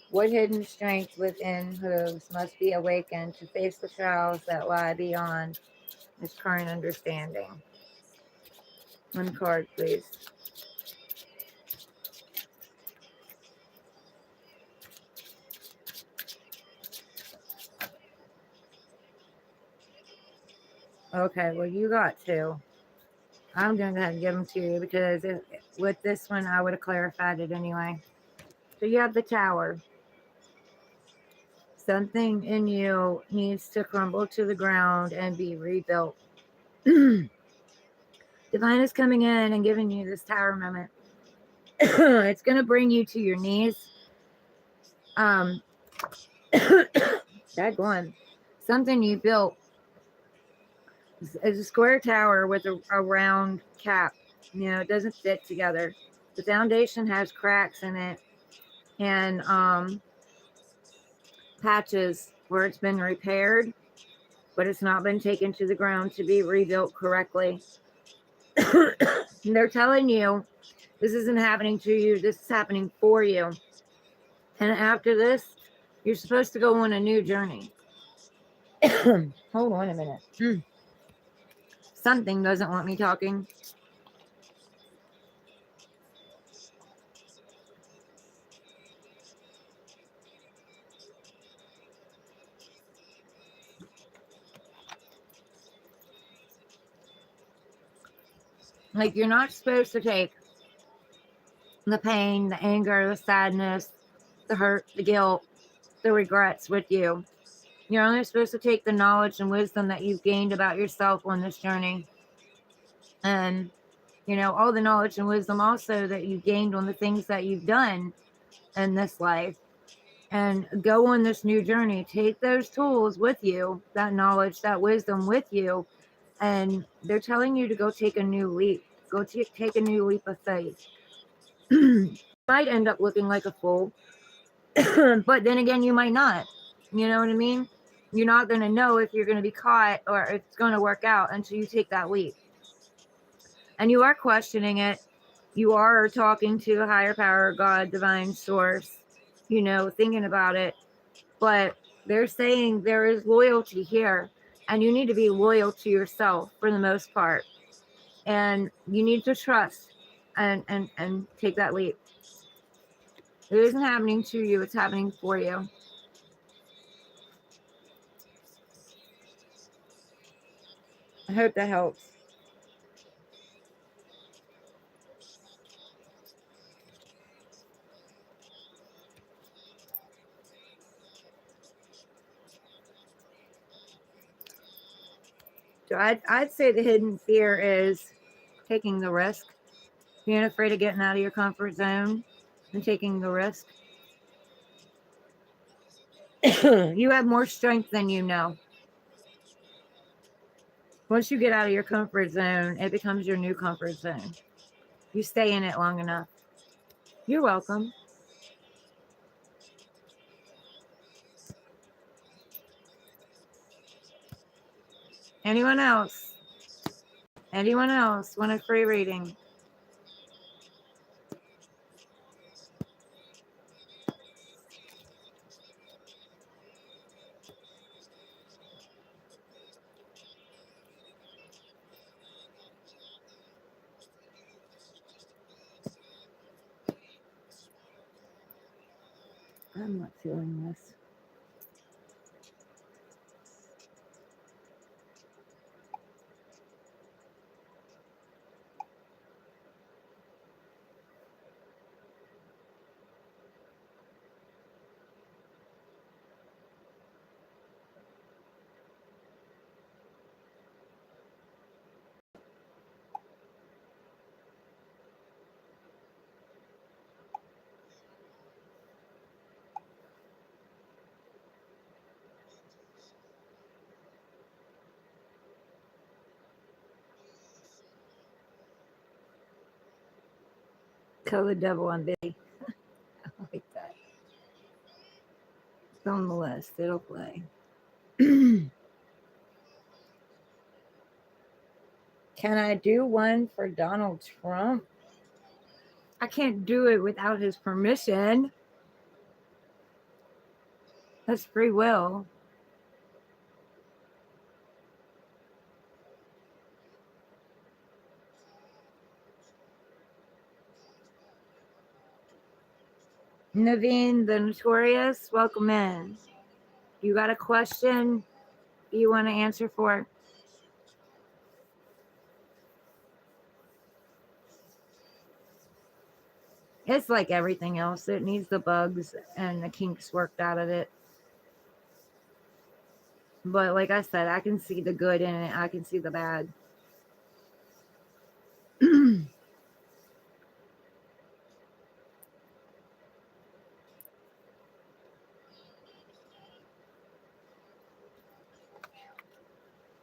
What hidden strength within Hooves must be awakened to face the trials that lie beyond his current understanding? One card, please. Okay, well, you got two. I'm going to go ahead and give them to you because with this one, I would have clarified it anyway. So you have the Tower. Something in you needs to crumble to the ground and be rebuilt. Divine is coming in and giving you this Tower moment. It's going to bring you to your knees. That going. Something you built is a square tower with a round cap. You know, it doesn't fit together. The foundation has cracks in it and patches where it's been repaired, but it's not been taken to the ground to be rebuilt correctly. They're telling you this isn't happening to you, this is happening for you. And after this, you're supposed to go on a new journey. Hold on a minute. Something doesn't want me talking. Like, you're not supposed to take the pain, the anger, the sadness, the hurt, the guilt, the regrets with you. You're only supposed to take the knowledge and wisdom that you've gained about yourself on this journey. And, you know, all the knowledge and wisdom also that you've gained on the things that you've done in this life. And go on this new journey. Take those tools with you, that knowledge, that wisdom with you. And they're telling you to go take a new leap. Go take a new leap of faith. You might end up looking like a fool. But then again, you might not. You know what I mean? You're not going to know if you're going to be caught or if it's going to work out until you take that leap. And you are questioning it. You are talking to a higher power, God, divine source, you know, thinking about it. But they're saying there is loyalty here. And you need to be loyal to yourself for the most part. And you need to trust and take that leap. It isn't happening to you, it's happening for you. I hope that helps. So I'd say the hidden fear is taking the risk, being afraid of getting out of your comfort zone and taking the risk. You have more strength than you know. Once you get out of your comfort zone, it becomes your new comfort zone. You stay in it long enough. You're welcome. Anyone else? Anyone else want a free reading? I'm not feeling this. Kill the devil on Biddy. I like that. It's on the list. It'll play. Can I do one for Donald Trump? I can't do it without his permission. That's free will. Naveen, the Notorious, welcome in. You got a question you want to answer for? It's like everything else. It needs the bugs and the kinks worked out of it. But like I said, I can see the good in it. I can see the bad.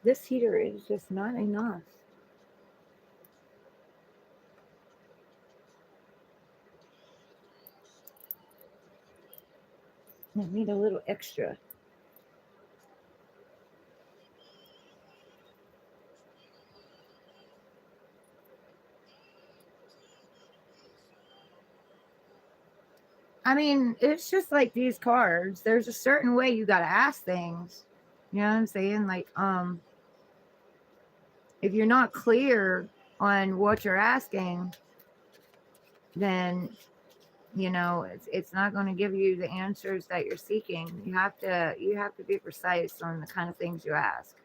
This heater is just not enough. I need a little extra. I mean, it's just like these cards. There's a certain way you got to ask things. You know what I'm saying? Like, if you're not clear on what you're asking, then it's not going to give you the answers that you're seeking. You have to be precise on the kind of things you ask.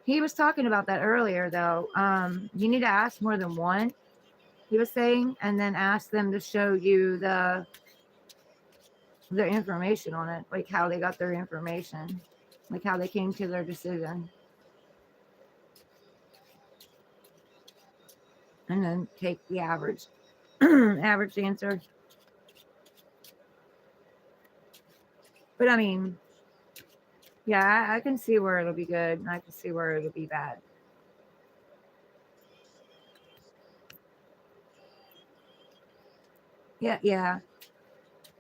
He was talking about that earlier, though. You need to ask more than one, he was saying, and then ask them to show you their information on it, like how they got their information, like how they came to their decision. And then take the average average answer. But I mean, yeah, I can see where it'll be good and I can see where it'll be bad. Yeah.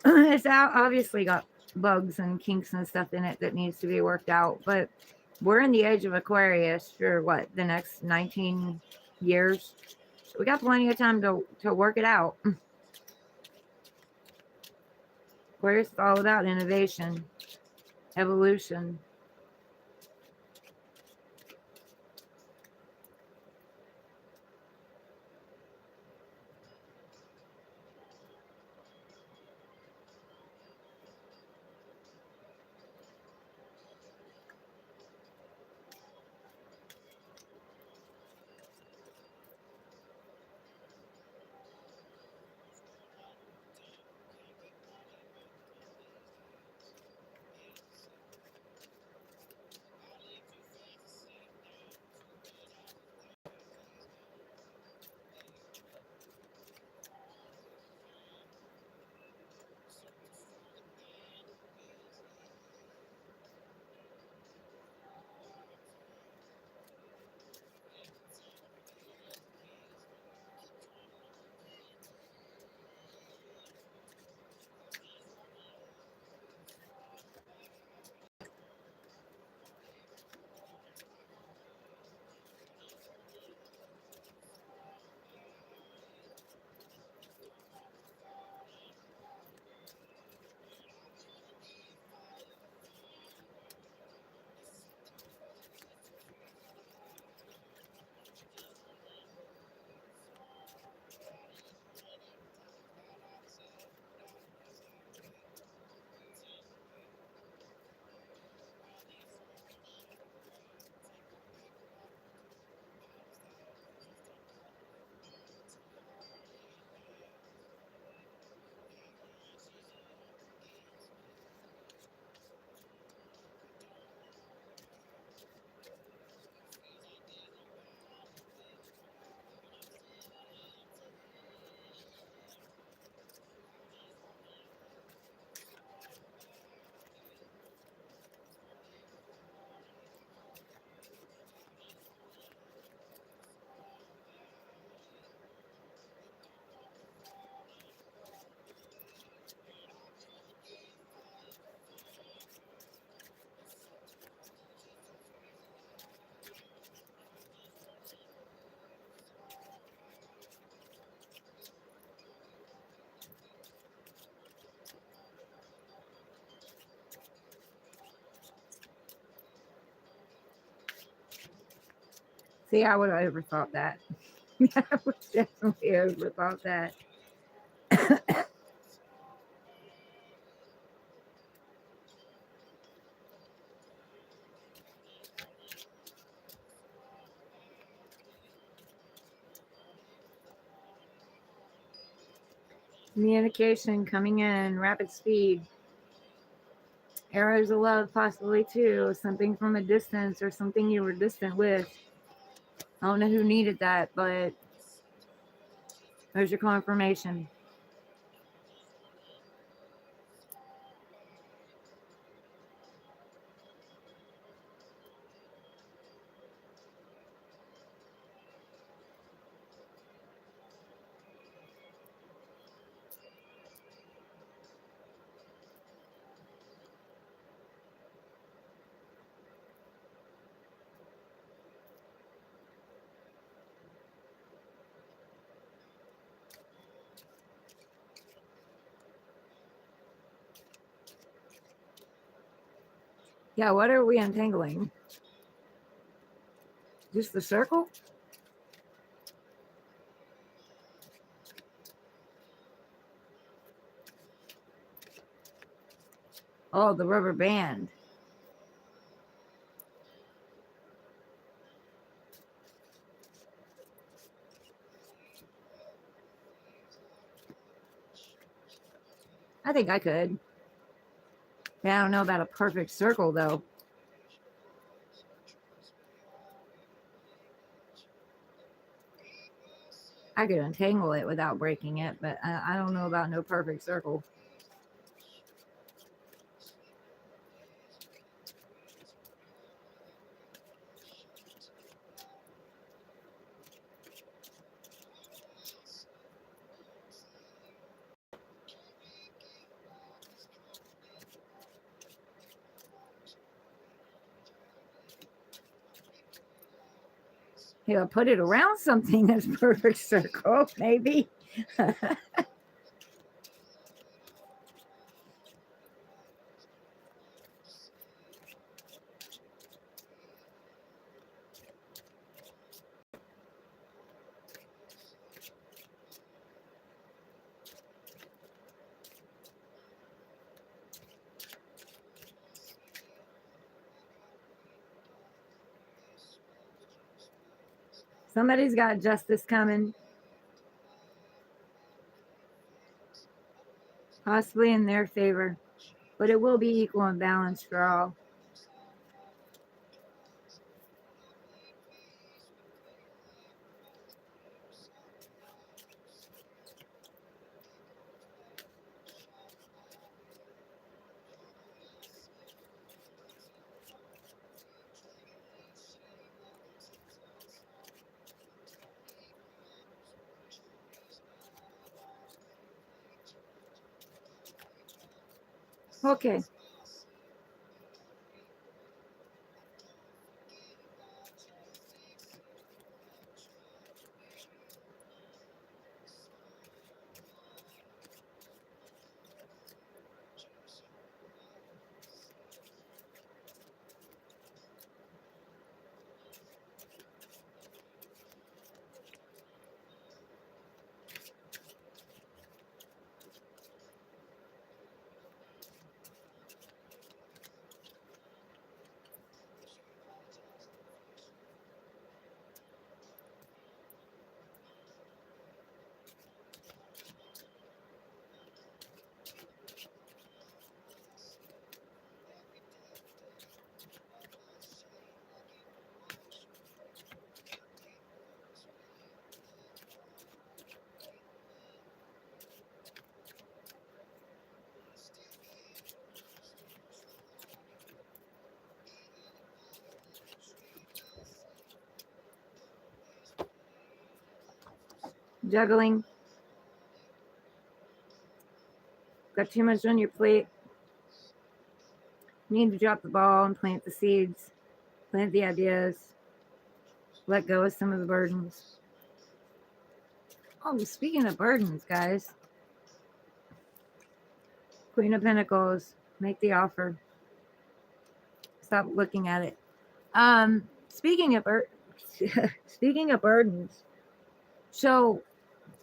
It's obviously got bugs and kinks and stuff in it that needs to be worked out, but we're in the age of Aquarius for what, the next 19 years? So we got plenty of time to work it out. Aquarius is all about innovation, evolution. See, I would have overthought that. I would definitely overthought that. Communication coming in, rapid speed. Arrows of love, possibly too. Something from a distance or something you were distant with. I don't know who needed that, but there's your confirmation. Yeah, what are we untangling? Just the circle? Oh, the rubber band. I think I could. Yeah, I don't know about a perfect circle though. I could untangle it without breaking it, but I don't know about no perfect circle. Yeah, put it around something that's perfect circle, maybe. Somebody's got justice coming, possibly in their favor, but it will be equal and balanced for all. Okay. Juggling. Got too much on your plate. Need to drop the ball and plant the seeds, plant the ideas, let go of some of the burdens. Oh, speaking of burdens, guys, Queen of Pentacles, make the offer. Stop looking at it. Speaking of speaking of burdens, so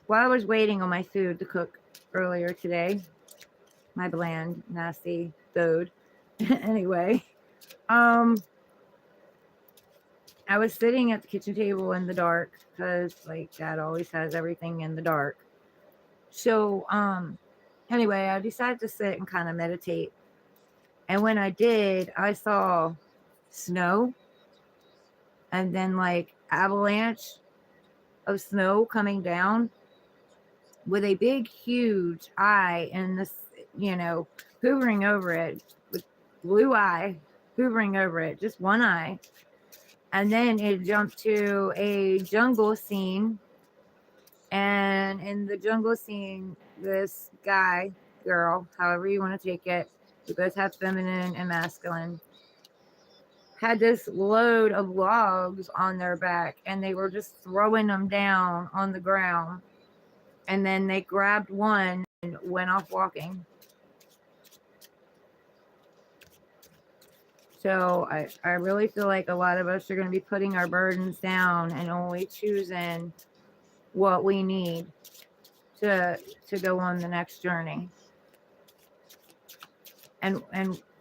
while I was waiting on my food to cook earlier today, my bland, nasty food. Anyway, I was sitting at the kitchen table in the dark because, like, Dad always has everything in the dark. So, anyway, I decided to sit and kind of meditate. And when I did, I saw snow and then like avalanche of snow coming down with a big, huge eye and this, you know, hovering over it with blue eye hovering over it, just one eye. And then it jumped to a jungle scene. And in the jungle scene, this guy, girl, however you want to take it, we both have feminine and masculine, had this load of logs on their back and they were just throwing them down on the ground. And then they grabbed one and went off walking. So I really feel like a lot of us are going to be putting our burdens down and only choosing what we need to go on the next journey. And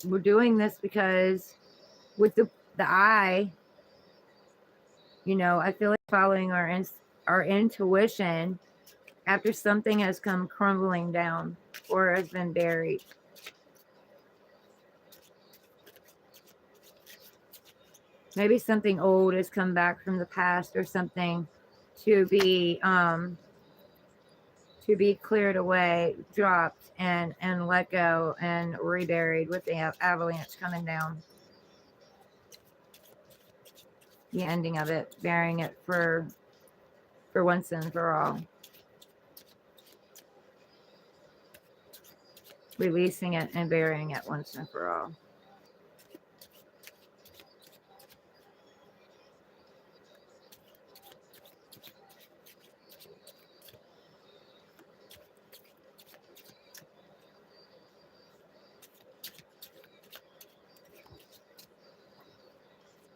we're doing this because with the eye, you know, I feel like following our intuition after something has come crumbling down or has been buried. Maybe something old has come back from the past or something to be cleared away, dropped and let go and reburied with the avalanche coming down. The ending of it, burying it for once and for all. Releasing it and burying it once and for all.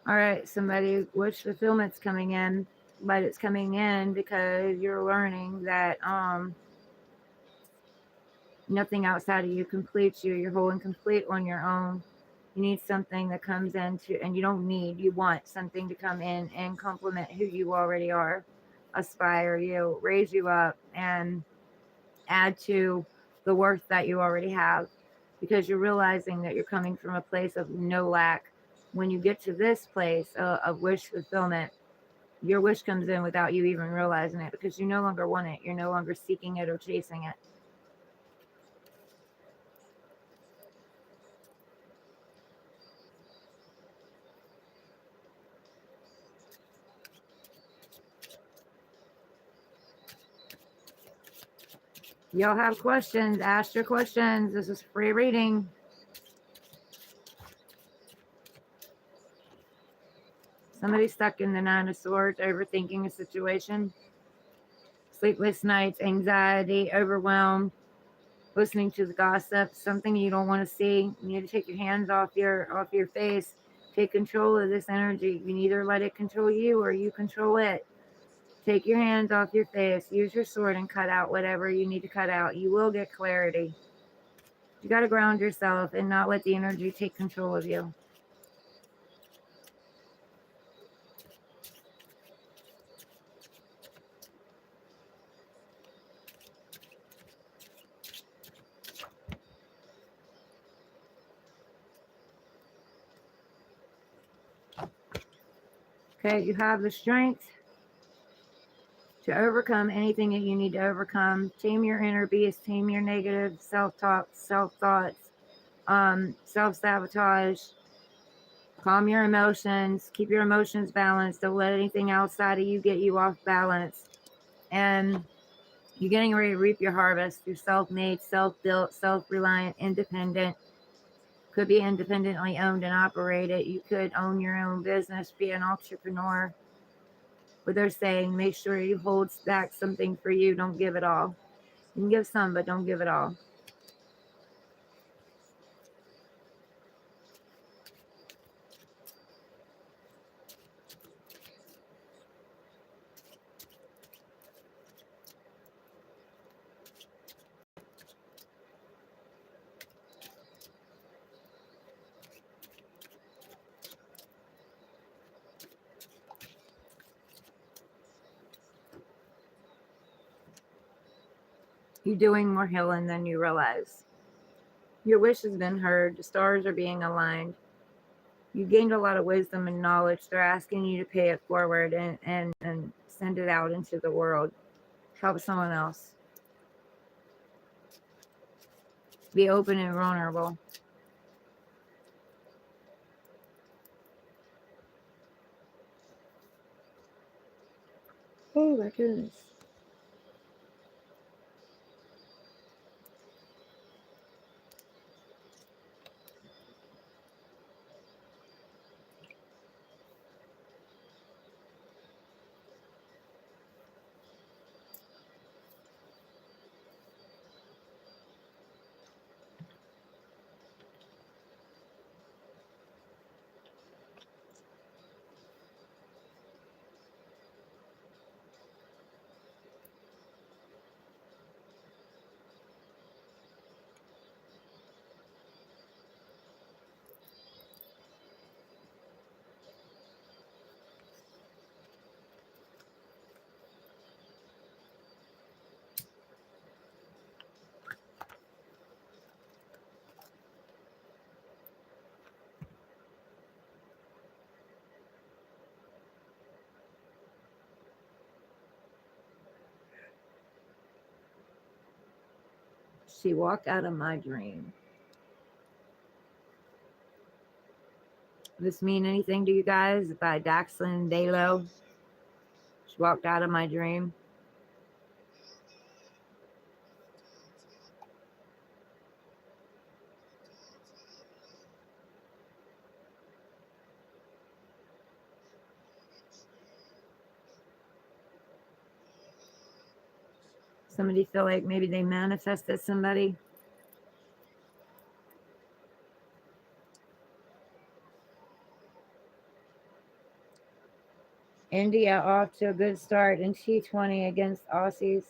All right, somebody, wish fulfillment's coming in, but it's coming in because you're learning that nothing outside of you completes you. You're whole and complete on your own. You need something that comes into, and you want something to come in and complement who you already are, aspire you, raise you up, and add to the worth that you already have, because you're realizing that you're coming from a place of no lack. When you get to this place of wish fulfillment, your wish comes in without you even realizing it, because you no longer want it. You're no longer seeking it or chasing it. Y'all have questions, ask your questions. This is free reading. Somebody stuck in the Nine of Swords, overthinking a situation. Sleepless nights, anxiety, overwhelmed, listening to the gossip, something you don't want to see. You need to take your hands off your face. Take control of this energy. You can either let it control you or you control it. Take your hands off your face. Use your sword and cut out whatever you need to cut out. You will get clarity. You got to ground yourself and not let the energy take control of you. Okay, you have the strength to overcome anything that you need to overcome. Tame your inner beast, tame your negative self-talk, self-thoughts, self-sabotage. Calm your emotions, keep your emotions balanced. Don't let anything outside of you get you off balance. And you're getting ready to reap your harvest. You're self-made, self-built, self-reliant, independent. Could be independently owned and operated. You could own your own business, be an entrepreneur. But they're saying, make sure you hold back something for you. Don't give it all. You can give some, but don't give it all. You're doing more healing than you realize. Your wish has been heard. The stars are being aligned. You gained a lot of wisdom and knowledge. They're asking you to pay it forward and send it out into the world. Help someone else. Be open and vulnerable. Oh my goodness. She walked out of my dream. Does this mean anything to you guys? By Daxlin Dalo. She walked out of my dream. Somebody feel like maybe they manifested somebody. India off to a good start in T20 against Aussies.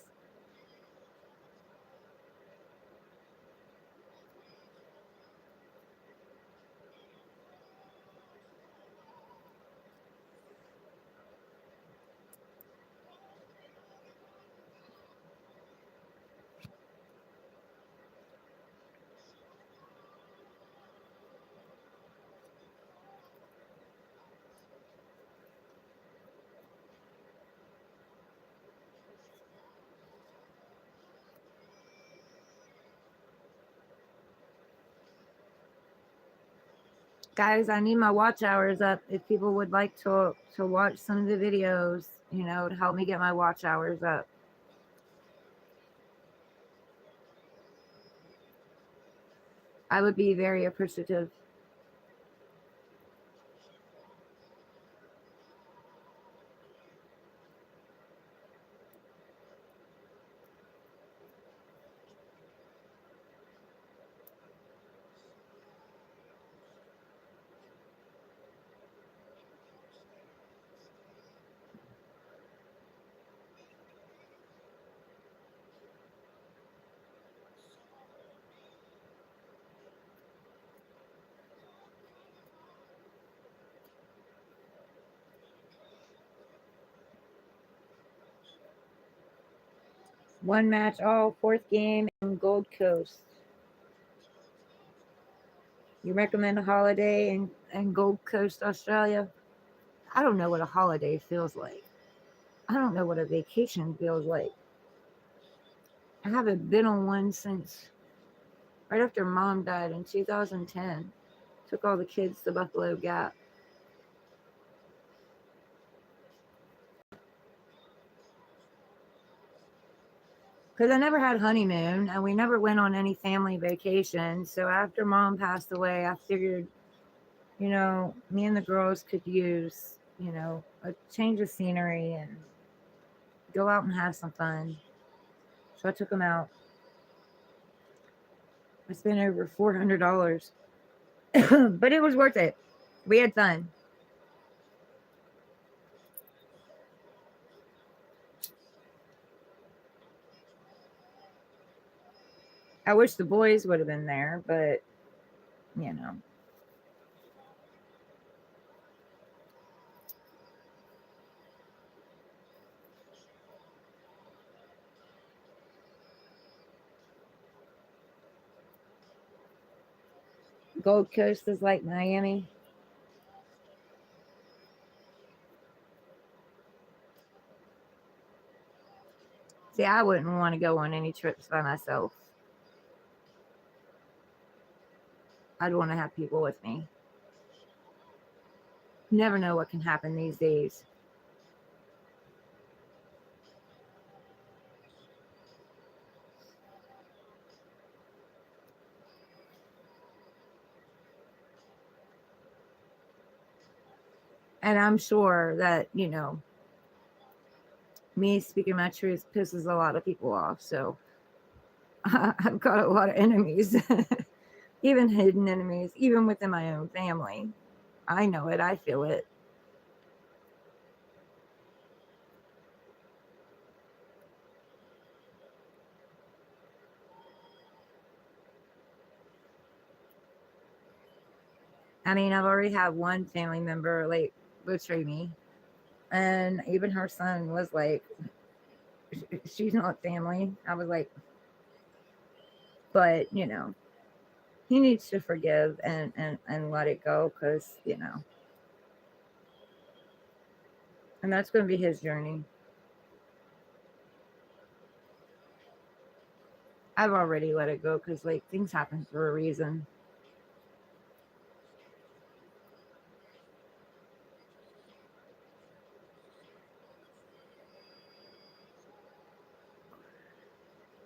Guys, I need my watch hours up. If people would like to watch some of the videos, to help me get my watch hours up. I would be very appreciative. One match all, fourth game in Gold Coast. You recommend a holiday in Gold Coast, Australia? I don't know what a holiday feels like. I don't know what a vacation feels like. I haven't been on one since right after mom died in 2010. Took all the kids to Buffalo Gap. Because I never had honeymoon and we never went on any family vacation. So after mom passed away, I figured, me and the girls could use, a change of scenery and go out and have some fun. So I took them out. I spent over $400, but it was worth it. We had fun. I wish the boys would have been there, but you know. Gold Coast is like Miami. See, I wouldn't want to go on any trips by myself. I'd want to have people with me. You never know what can happen these days. And I'm sure that, me speaking my truth pisses a lot of people off. So I've got a lot of enemies, even hidden enemies, even within my own family. I know it, I feel it. I mean, I've already had one family member like betray me, and even her son was like, she's not family. I was like, but he needs to forgive and let it go, because and that's going to be his journey. I've already let it go, because like things happen for a reason.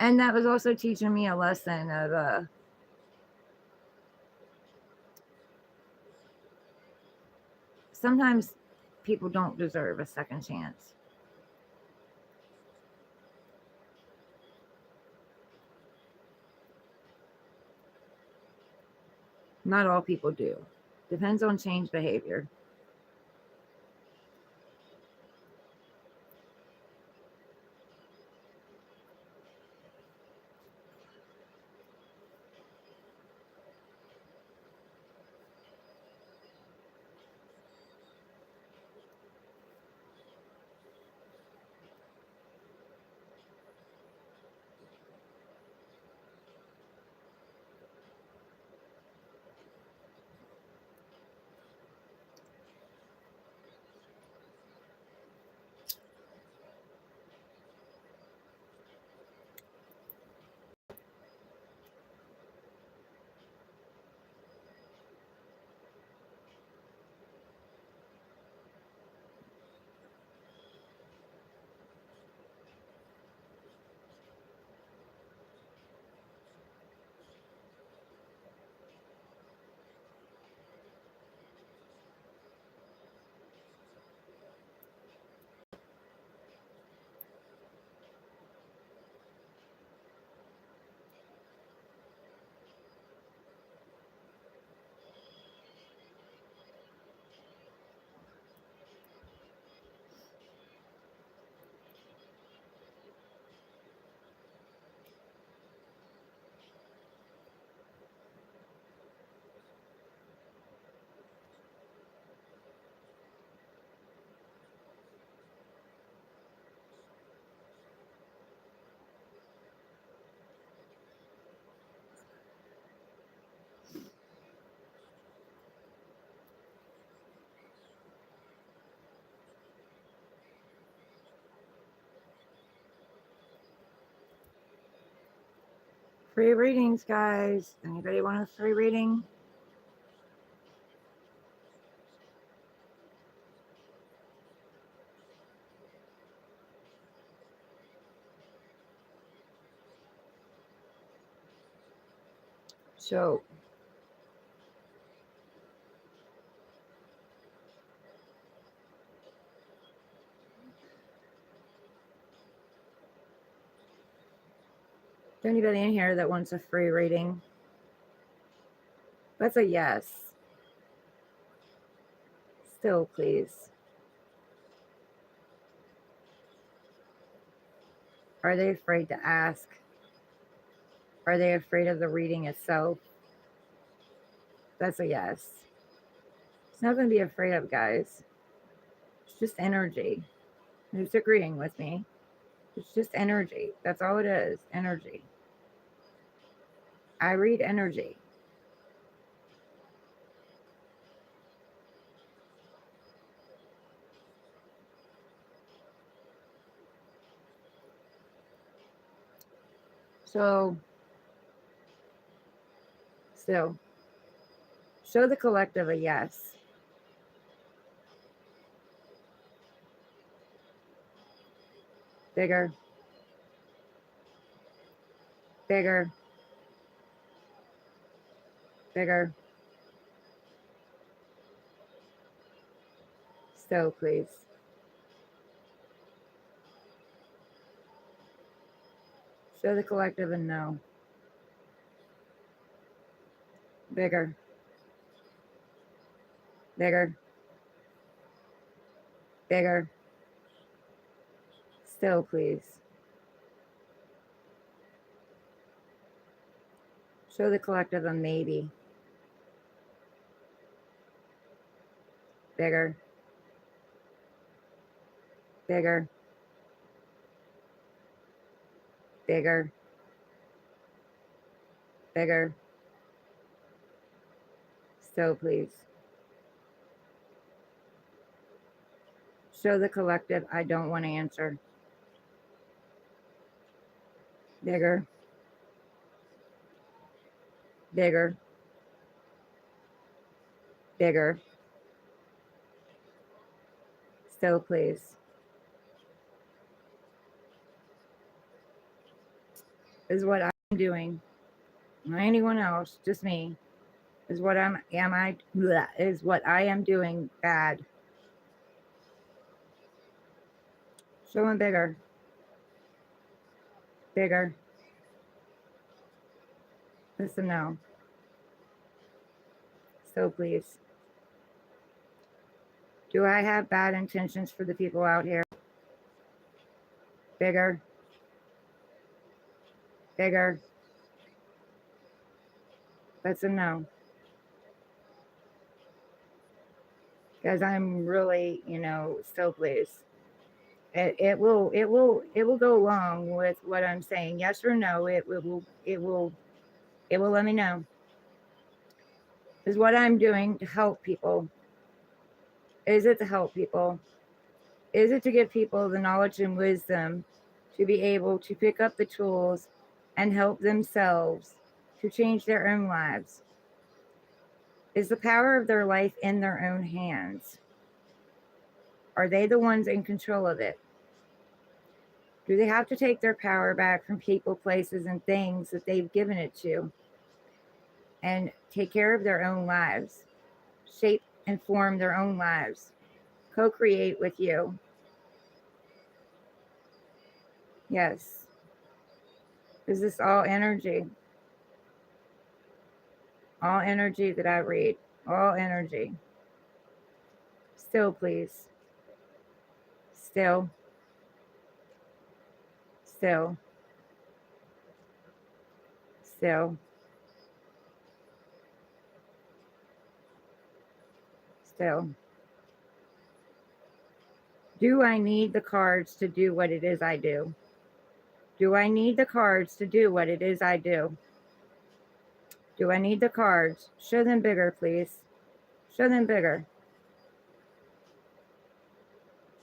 And that was also teaching me a lesson of sometimes people don't deserve a second chance. Not all people do. Depends on change behavior. Free readings, guys. Anybody want a free reading? So, is there anybody in here that wants a free reading? That's a yes. Still, please. Are they afraid to ask? Are they afraid of the reading itself? That's a yes. It's nothing to be afraid of, guys. It's just energy. Who's agreeing with me? It's just energy. That's all it is. Energy. I read energy. So, still, show the collective a yes. Bigger, bigger, bigger. Still, please. Show the collective a no. Bigger, bigger, bigger. Still, please. Show the collective a maybe. Bigger, bigger, bigger, bigger. Still, please. Show the collective I don't want to answer. Bigger, bigger, bigger. Still, please. Is what I'm doing. Not anyone else, just me. Is what is what I am doing bad. Show them bigger. Bigger. Listen now. So please. Do I have bad intentions for the people out here? Bigger. Bigger. That's a no. Because I'm really, so please. It will go along with what I'm saying. Yes or no. It will let me know. Is what I'm doing to help people. Is it to help people? Is it to give people the knowledge and wisdom to be able to pick up the tools and help themselves to change their own lives? Is the power of their life in their own hands? Are they the ones in control of it? Do they have to take their power back from people, places, and things that they've given it to and take care of their own lives, shape and form their own lives, co-create with you? Yes. Is this all energy? All energy that I read. All energy. Still, please. Still. Still. Still. Still. Do I need the cards to do what it is I do? Do I need the cards to do what it is I do? Do I need the cards? Show them bigger, please. Show them bigger.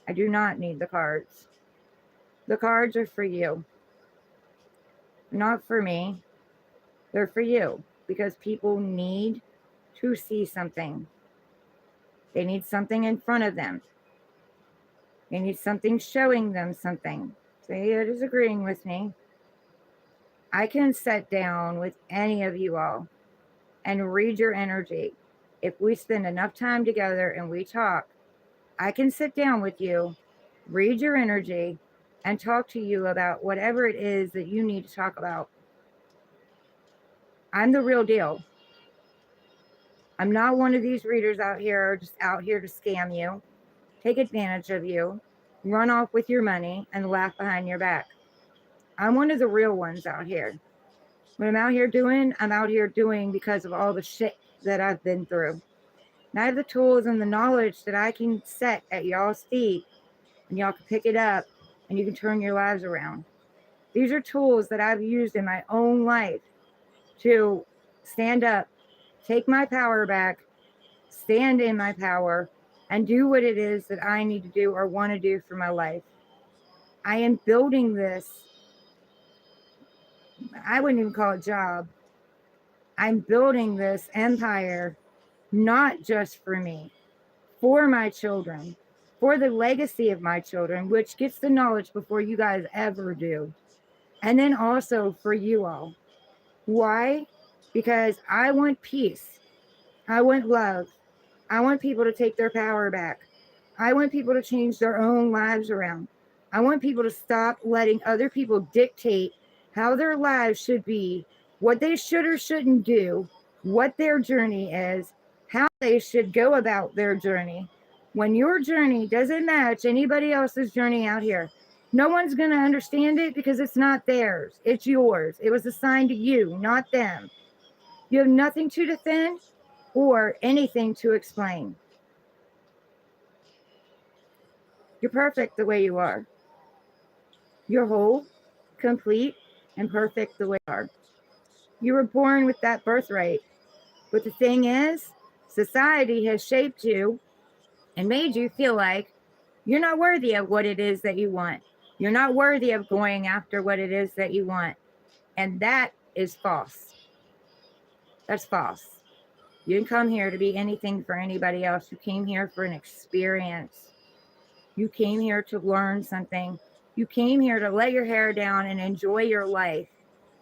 I do not need the cards. The cards are for you. Not for me. They're for you because people need to see something. They need something in front of them. They need something showing them something. So you're disagreeing with me. I can sit down with any of you all and read your energy. If we spend enough time together and we talk, I can sit down with you, read your energy, and talk to you about whatever it is that you need to talk about. I'm the real deal. I'm not one of these readers out here, just out here to scam you, take advantage of you, run off with your money, and laugh behind your back. I'm one of the real ones out here. What I'm out here doing because of all the shit that I've been through. And I have the tools and the knowledge that I can set at y'all's feet, and y'all can pick it up, and you can turn your lives around. These are tools that I've used in my own life to stand up, take my power back, stand in my power, and do what it is that I need to do or want to do for my life. I am building this I wouldn't even call it job. I'm building this empire not just for me, for my children, for the legacy of my children, which gets the knowledge before you guys ever do. And then also for you all. Why? Because I want peace. I want love. I want people to take their power back. I want people to change their own lives around. I want people to stop letting other people dictate how their lives should be, what they should or shouldn't do, what their journey is, how they should go about their journey. When your journey doesn't match anybody else's journey out here, no one's going to understand it because it's not theirs. It's yours. It was assigned to you, not them. You have nothing to defend or anything to explain. You're perfect the way you are. You're whole, complete, and perfect the way you are. You were born with that birthright. But the thing is, society has shaped you and made you feel like you're not worthy of what it is that you want. You're not worthy of going after what it is that you want. And that is false. That's false. You didn't come here to be anything for anybody else. You came here for an experience. You came here to learn something. You came here to let your hair down and enjoy your life.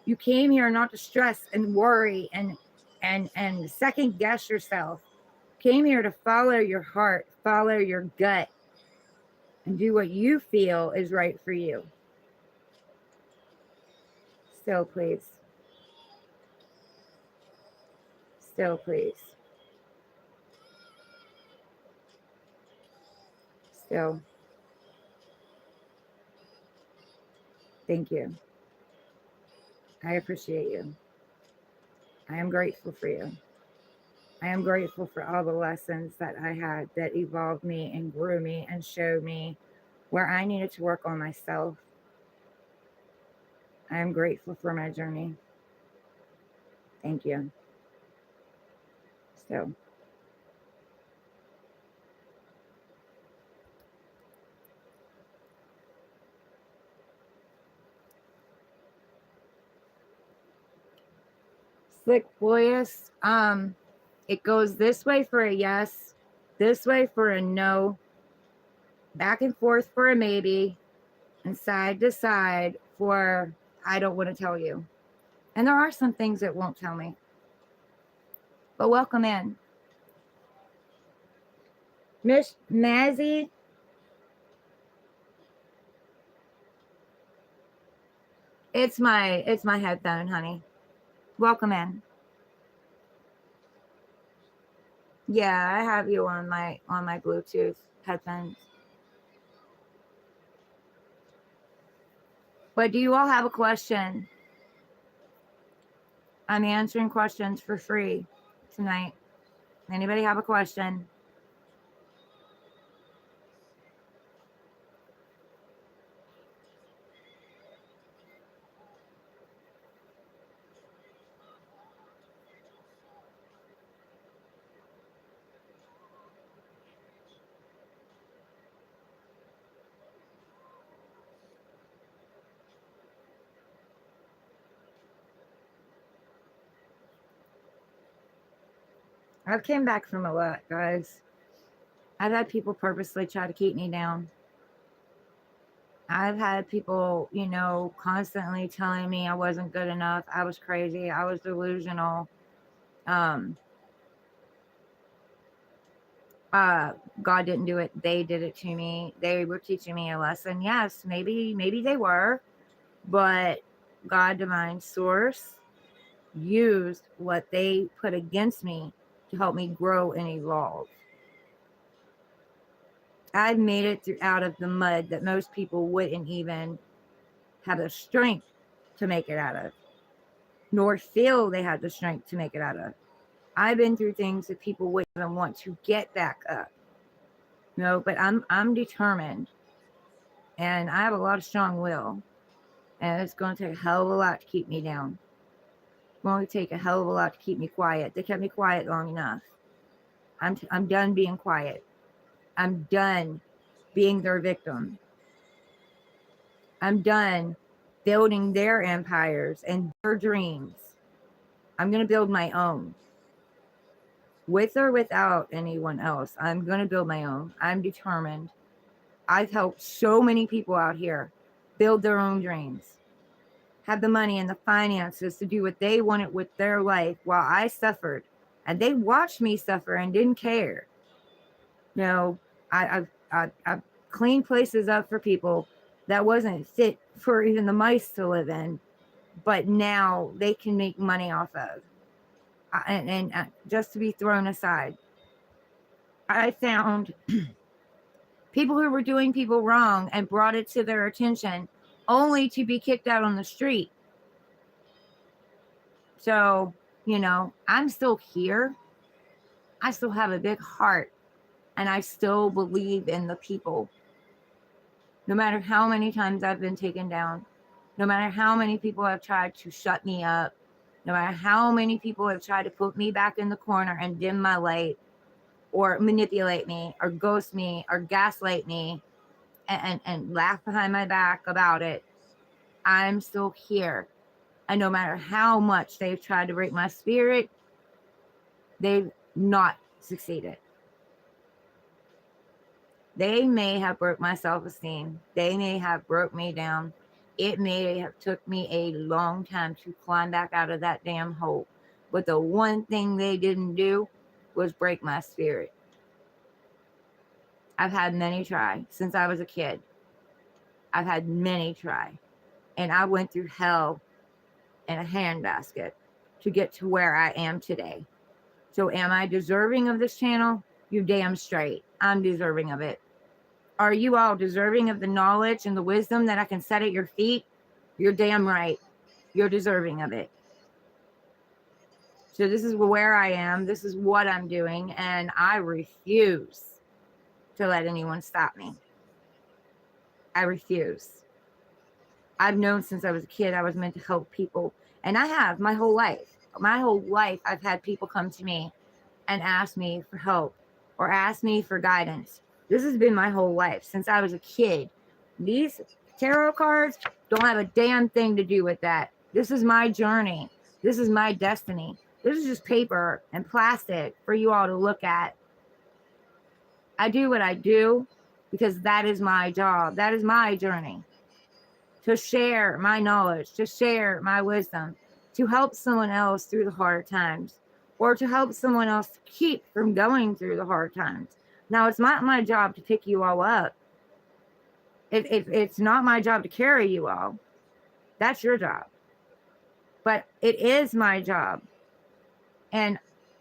You came here not to stress and worry and second guess yourself. You came here to follow your heart, follow your gut, and do what you feel is right for you. Still, please. Still, please. Still. Thank you. I appreciate you. I am grateful for you. I am grateful for all the lessons that I had that evolved me and grew me and showed me where I needed to work on myself. I am grateful for my journey. Thank you. So, Slick Boyus, it goes this way for a yes, this way for a no, back and forth for a maybe, and side to side for I don't want to tell you. And there are some things it won't tell me. But welcome in. Miss Mazzy. It's my headphone, honey. Welcome in. Yeah, I have you on my Bluetooth headphones. But do you all have a question? I'm answering questions for free tonight. Anybody have a question? I've came back from a lot, guys. I've had people purposely try to keep me down. I've had people, constantly telling me I wasn't good enough. I was crazy. I was delusional. God didn't do it. They did it to me. They were teaching me a lesson. Yes, maybe they were, but God, divine source, used what they put against me to help me grow and evolve. I've made it through out of the mud that most people wouldn't even have the strength to make it out of, nor feel they had the strength to make it out of. I've been through things that people wouldn't even want to get back up. But I'm determined, and I have a lot of strong will, and it's going to take a hell of a lot to keep me down. It's going to take a hell of a lot to keep me quiet. They kept me quiet long enough. I'm done being quiet. I'm done being their victim. I'm done building their empires and their dreams. I'm going to build my own. With or without anyone else, I'm going to build my own. I'm determined. I've helped so many people out here build their own dreams, have the money and the finances to do what they wanted with their life while I suffered. And they watched me suffer and didn't care. You know, I've cleaned places up for people that wasn't fit for even the mice to live in, but now they can make money off of. And just to be thrown aside, I found people who were doing people wrong and brought it to their attention only to be kicked out on the street. So, you know, I'm still here. I still have a big heart and I still believe in the people. No matter how many times I've been taken down, no matter how many people have tried to shut me up, no matter how many people have tried to put me back in the corner and dim my light or manipulate me or ghost me or gaslight me and laugh behind my back about it, I'm still here. And no matter how much they've tried to break my spirit, they've not succeeded. They may have broke my self-esteem. They may have broke me down. It may have took me a long time to climb back out of that damn hole. But the one thing they didn't do was break my spirit. I've had many try since I was a kid. I've had many try. And I went through hell in a handbasket to get to where I am today. So am I deserving of this channel? You're damn straight. I'm deserving of it. Are you all deserving of the knowledge and the wisdom that I can set at your feet? You're damn right. You're deserving of it. So this is where I am. This is what I'm doing. And I refuse to let anyone stop me. I refuse. I've known since I was a kid I was meant to help people. And I have my whole life. My whole life I've had people come to me and ask me for help or ask me for guidance. This has been my whole life since I was a kid. These tarot cards don't have a damn thing to do with that. This is my journey. This is my destiny. This is just paper and plastic for you all to look at. I do what I do because that is my job. That is my journey. To share my knowledge, to share my wisdom, to help someone else through the hard times, or to help someone else keep from going through the hard times. Now, it's not my job to pick you all up. It's not my job to carry you all. That's your job. But it is my job. And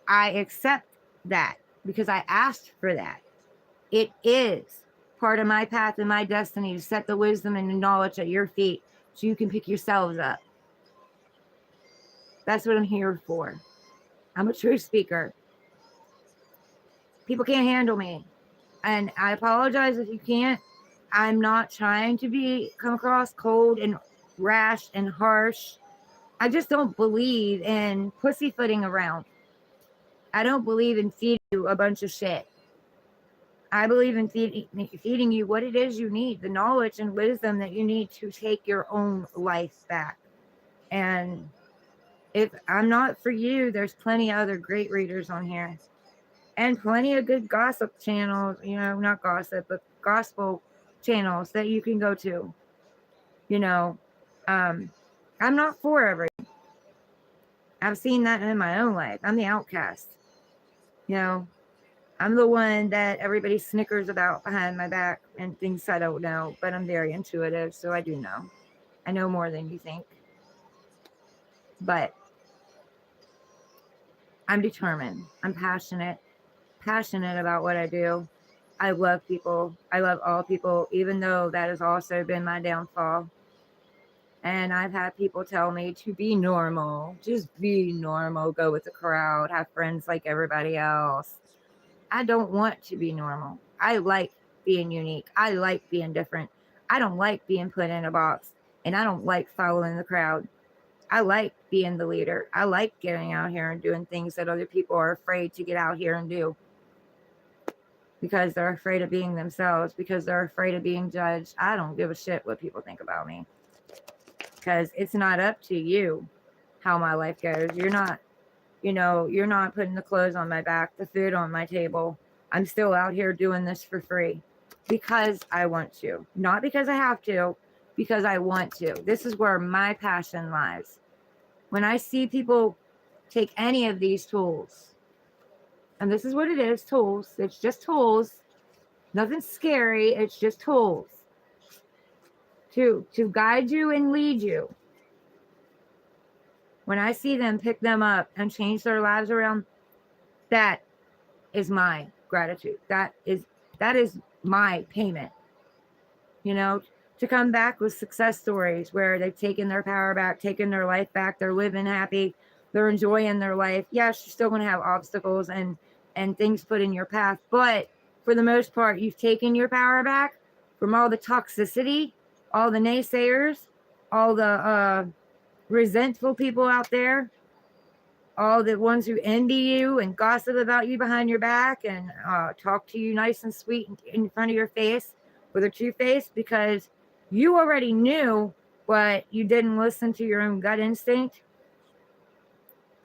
I accept that because I asked for that. It is part of my path and my destiny to set the wisdom and the knowledge at your feet so you can pick yourselves up. That's what I'm here for. I'm a true speaker. People can't handle me. And I apologize if you can't. I'm not trying to come across cold and rash and harsh. I just don't believe in pussyfooting around. I don't believe in feeding you a bunch of shit. I believe in feeding you what it is you need, the knowledge and wisdom that you need to take your own life back. And if I'm not for you, there's plenty of other great readers on here. And plenty of good gossip channels, you know, not gossip, but gospel channels that you can go to. You know, I'm not for everything. I've seen that in my own life. I'm the outcast. You know, I'm the one that everybody snickers about behind my back and thinks I don't know, but I'm very intuitive, so I do know. I know more than you think. But I'm determined. I'm passionate about what I do. I love people. I love all people, even though that has also been my downfall. And I've had people tell me to be normal. Just be normal. Go with the crowd. Have friends like everybody else. I don't want to be normal. I like being unique. I like being different. I don't like being put in a box. And I don't like following the crowd. I like being the leader. I like getting out here and doing things that other people are afraid to get out here and do. Because they're afraid of being themselves. Because they're afraid of being judged. I don't give a shit what people think about me. because it's not up to you how my life goes. You're not, you're not putting the clothes on my back, the food on my table. I'm still out here doing this for free because I want to, not because I have to, because I want to. This is where my passion lies. When I see people take any of these tools, and this is what it is, tools. It's just tools. Nothing scary. It's just tools to guide you and lead you. When I see them pick them up and change their lives around, that is my gratitude. That is my payment. To come back with success stories where they've taken their power back, taken their life back, they're living happy, they're enjoying their life. Yes, you're still going to have obstacles and things put in your path, but for the most part, you've taken your power back from all the toxicity, all the naysayers, all the resentful people out there, all the ones who envy you and gossip about you behind your back and talk to you nice and sweet in front of your face with a true face, because you already knew, but you didn't listen to your own gut instinct.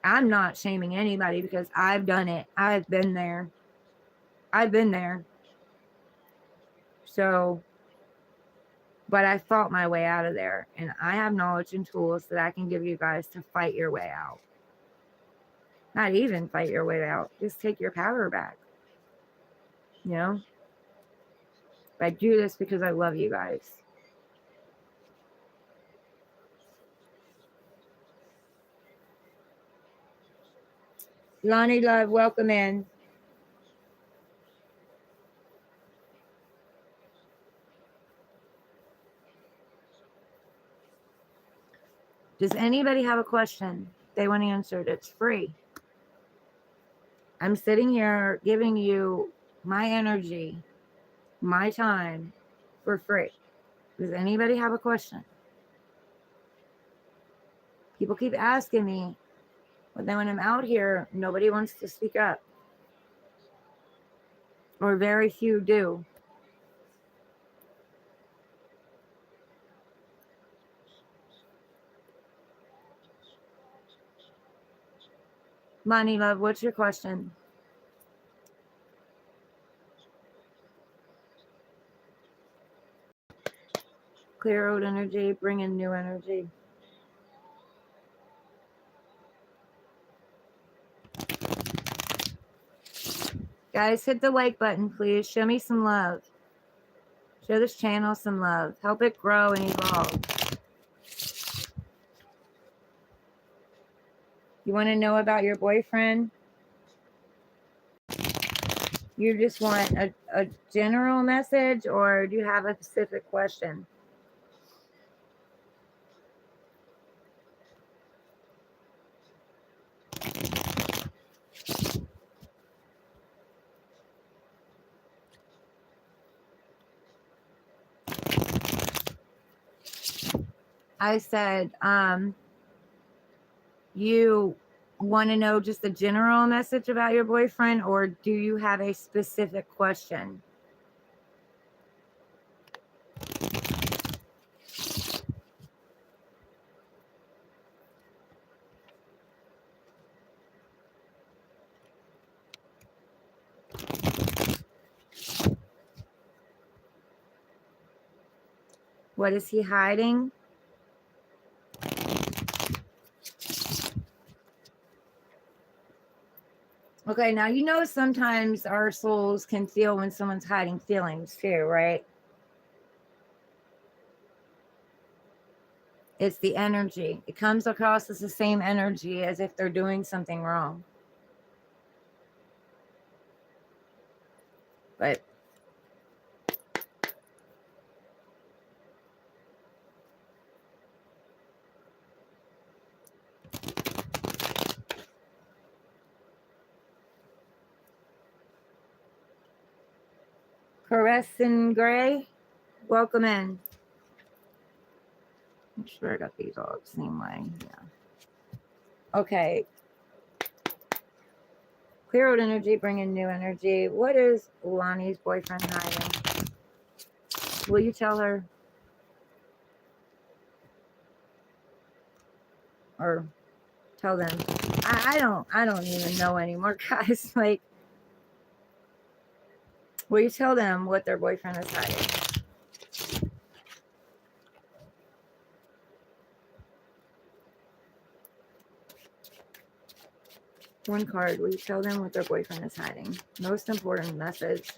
I'm not shaming anybody because I've done it. I've been there. So, but I fought my way out of there, and I have knowledge and tools that I can give you guys to fight your way out. Not even fight your way out. Just take your power back. I do this because I love you guys. Lonnie Love, welcome in. Does anybody have a question they want answered? It's free. I'm sitting here giving you my energy, my time for free. Does anybody have a question? People keep asking me, but then when I'm out here, nobody wants to speak up. Or very few do. Lonnie Love, what's your question? Clear old energy, bring in new energy. Guys, hit the like button, please. Show me some love. Show this channel some love. Help it grow and evolve. You want to know about your boyfriend? You just want a general message, or do you have a specific question? I said, you want to know just a general message about your boyfriend, or do you have a specific question? What is he hiding? Okay, now you know sometimes our souls can feel when someone's hiding feelings too, right? It's the energy. It comes across as the same energy as if they're doing something wrong. But Caress and Gray, welcome in. I'm sure I got these all the same way. Yeah. Okay. Clear out energy, bring in new energy. What is Lonnie's boyfriend hiding? Will you tell her? or tell them. I don't even know anymore, guys. Like, will you tell them what their boyfriend is hiding? One card. Will you tell them what their boyfriend is hiding? Most important message.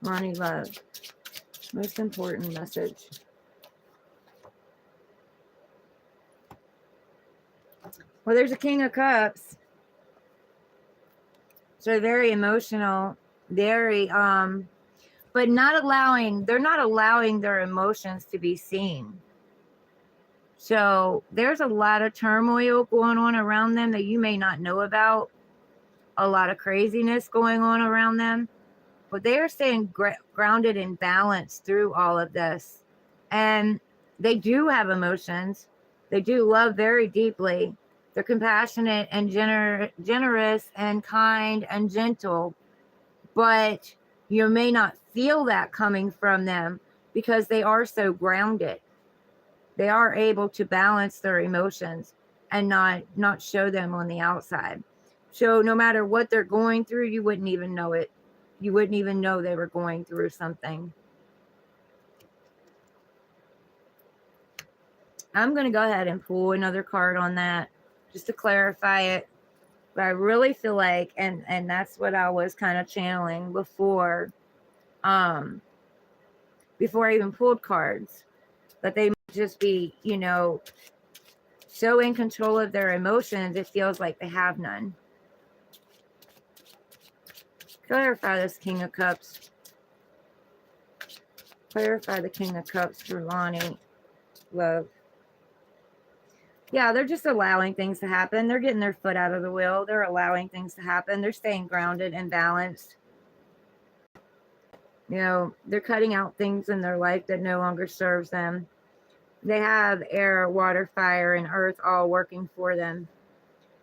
Ronnie Love. Most important message. Well, there's a King of Cups. So very emotional, very but not allowing, they're not allowing their emotions to be seen. So there's a lot of turmoil going on around them that you may not know about. A lot of craziness going on around them, but they are staying grounded and balanced through all of this. And they do have emotions. They do love very deeply. They're compassionate and generous and kind and gentle, but you may not feel that coming from them because they are so grounded. They are able to balance their emotions and not show them on the outside. So no matter what they're going through, you wouldn't even know it. You wouldn't even know they were going through something. I'm going to go ahead and pull another card on that just to clarify it. But I really feel like, and that's what I was kind of channeling before I even pulled cards, that they might just be, you know, so in control of their emotions, it feels like they have none. Clarify this King of Cups. Clarify the King of Cups for Lonnie Love. Yeah, they're just allowing things to happen. They're getting their foot out of the wheel. They're allowing things to happen. They're staying grounded and balanced. You know, they're cutting out things in their life that no longer serves them. They have air, water, fire, and earth all working for them.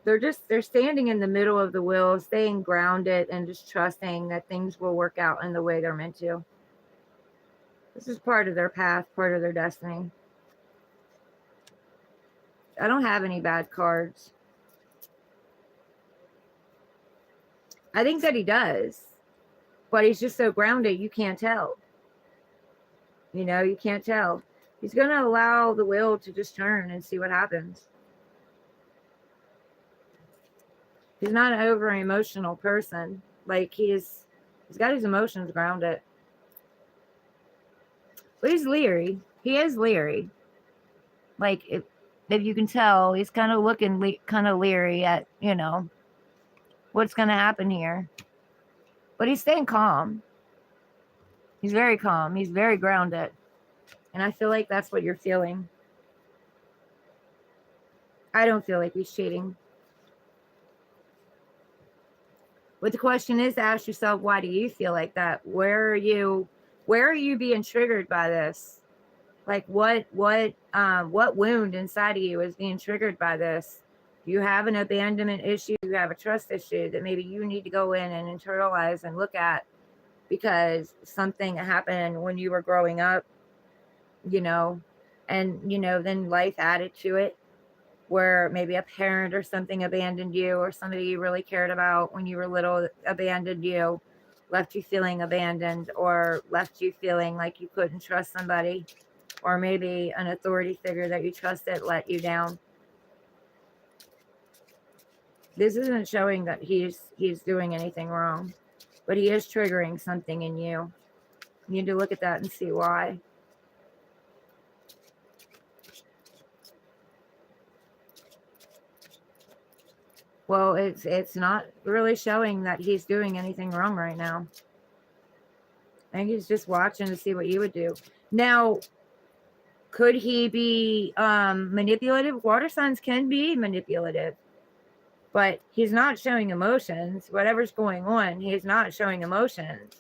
They're standing in the middle of the wheel, staying grounded and just trusting that things will work out in the way they're meant to. This is part of their path, part of their destiny. I don't have any bad cards. I think that he does, but he's just so grounded, you can't tell. You know, you can't tell. He's going to allow the wheel to just turn and see what happens. He's not an over emotional person. Like he's got his emotions grounded. But he's leery. He is leery. Like if you can tell, he's kind of looking kind of leery at, you know, what's going to happen here. But he's staying calm. He's very calm. He's very grounded. And I feel like that's what you're feeling. I don't feel like he's cheating. But the question is to ask yourself, why do you feel like that? Where are you being triggered by this? Like what wound inside of you is being triggered by this? You have an abandonment issue, you have a trust issue that maybe you need to go in and internalize and look at because something happened when you were growing up, you know, and, you know, then life added to it, where maybe a parent or something abandoned you, or somebody you really cared about when you were little abandoned you, left you feeling abandoned, or left you feeling like you couldn't trust somebody, or maybe an authority figure that you trusted let you down. This isn't showing that he's doing anything wrong, but he is triggering something in you. You need to look at that and see why. Well, it's not really showing that he's doing anything wrong right now. I think he's just watching to see what you would do. Now, could he be manipulative? Water signs can be manipulative, but he's not showing emotions. Whatever's going on, he's not showing emotions.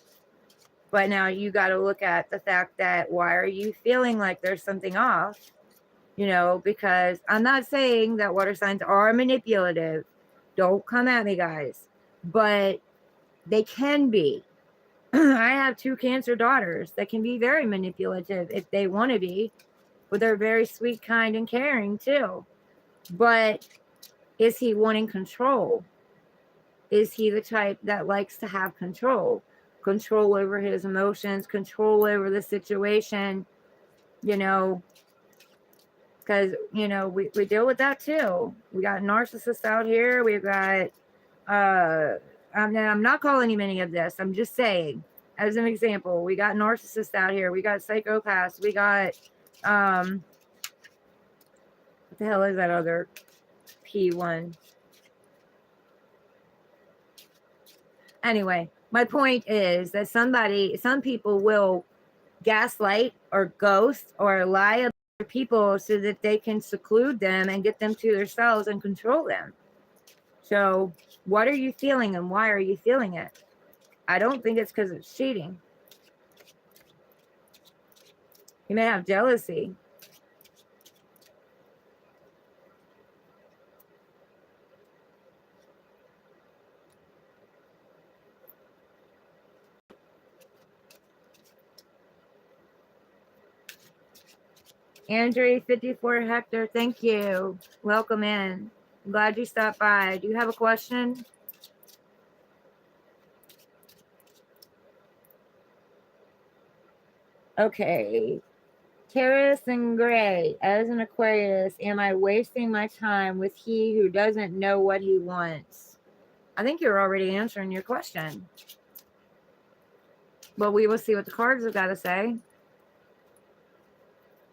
But now you got to look at the fact that why are you feeling like there's something off? You know, because I'm not saying that water signs are manipulative. Don't come at me, guys. But they can be. I have 2 Cancer daughters that can be very manipulative if they want to be. but they're very sweet, kind, and caring too. But is he wanting control? Is he the type that likes to have control? Control over his emotions, control over the situation, you know, because, you know, we deal with that too. We got narcissists out here. We've got, I'm not calling him any of this. I'm just saying, as an example, we got narcissists out here. We got psychopaths. We got, what the hell is that other P1? Anyway, my point is that some people will gaslight or ghost or lie about people so that they can seclude them and get them to themselves and control them. So what are you feeling and why are you feeling it? I don't think it's because it's cheating. You may have jealousy. Andre 54 Hector, thank you. Welcome in. I'm glad you stopped by. Do you have a question? Okay. Terrace and Gray, as an Aquarius, am I wasting my time with he who doesn't know what he wants? I think you're already answering your question. But we will see what the cards have got to say.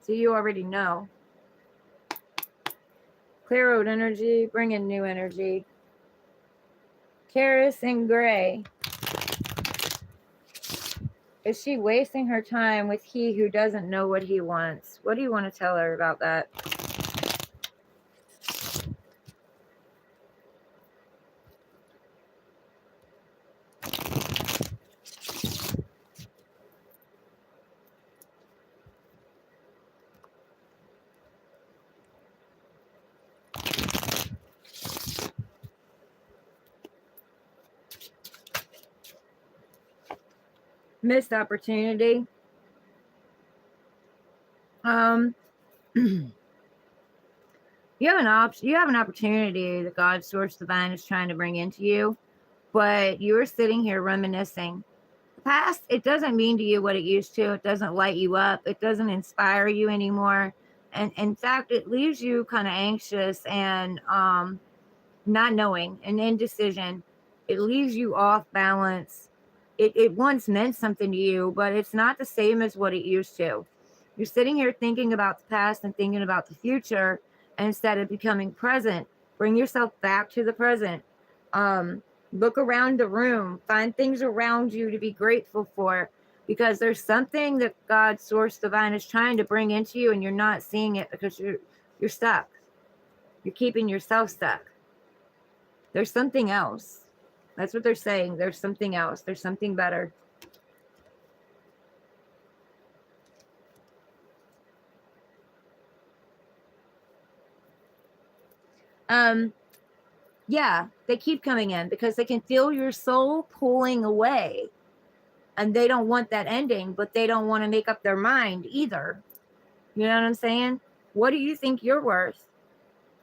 So you already know. Clear out energy, bring in new energy. Terrace and Gray. Is she wasting her time with he who doesn't know what he wants? What do you want to tell her about that? Missed opportunity. You have an opportunity that God's source divine is trying to bring into you, but you're sitting here reminiscing. The past, it doesn't mean to you what it used to. It doesn't light you up. It doesn't inspire you anymore. And in fact, it leaves you kind of anxious and not knowing and indecision. It leaves you off balance. It once meant something to you, but it's not the same as what it used to. You're sitting here thinking about the past and thinking about the future instead of becoming present. Bring yourself back to the present. Look around the room. Find things around you to be grateful for, because there's something that God's source divine is trying to bring into you and you're not seeing it because you're stuck. You're keeping yourself stuck. There's something else. That's what they're saying. There's something else. There's something better. Yeah, they keep coming in because they can feel your soul pulling away. And they don't want that ending, but they don't want to make up their mind either. You know what I'm saying? What do you think you're worth?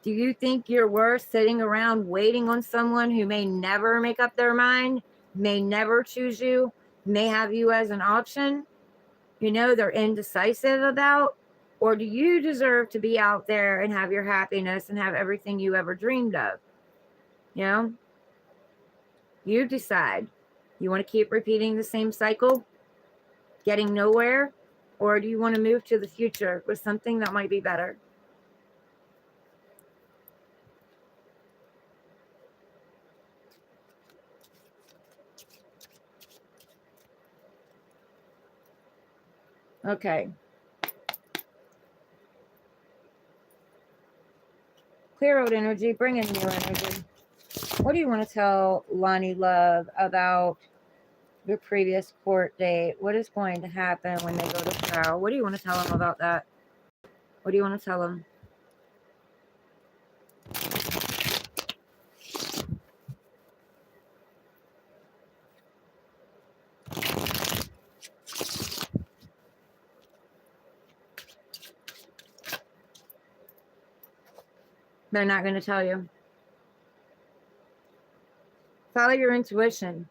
Do you think you're worth sitting around waiting on someone who may never make up their mind, may never choose you, may have you as an option? You know, they're indecisive about? Or do you deserve to be out there and have your happiness and have everything you ever dreamed of? You know? You decide. You want to keep repeating the same cycle, getting nowhere? Or do you want to move to the future with something that might be better? Okay. Clear out energy, bring in new energy. What do you want to tell Lonnie Love about your previous court date? What is going to happen when they go to trial? What do you want to tell him about that? What do you want to tell him? They're not going to tell you. Follow your intuition.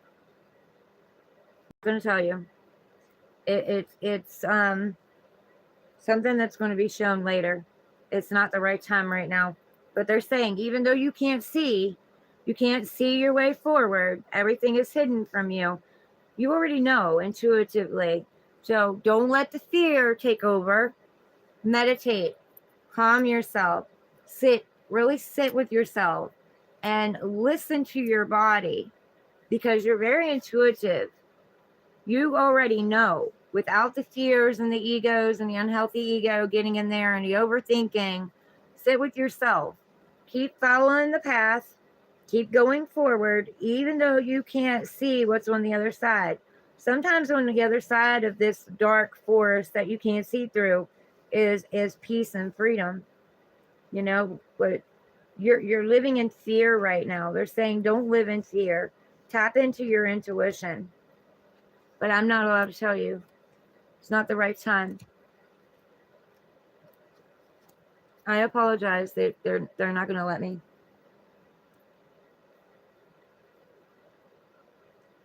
I'm going to tell you. It's something that's going to be shown later. It's not the right time right now. But they're saying, even though you can't see your way forward, everything is hidden from you. You already know intuitively. So don't let the fear take over. Meditate, calm yourself, really sit with yourself and listen to your body, because you're very intuitive. You already know, without the fears and the egos and the unhealthy ego getting in there and the overthinking. Sit with yourself. Keep following the path. Keep going forward, even though you can't see what's on the other side. Sometimes on the other side of this dark forest that you can't see through is peace and freedom. You know, but you're living in fear right now. They're saying don't live in fear. Tap into your intuition. But I'm not allowed to tell you. It's not the right time. I apologize. They're not going to let me.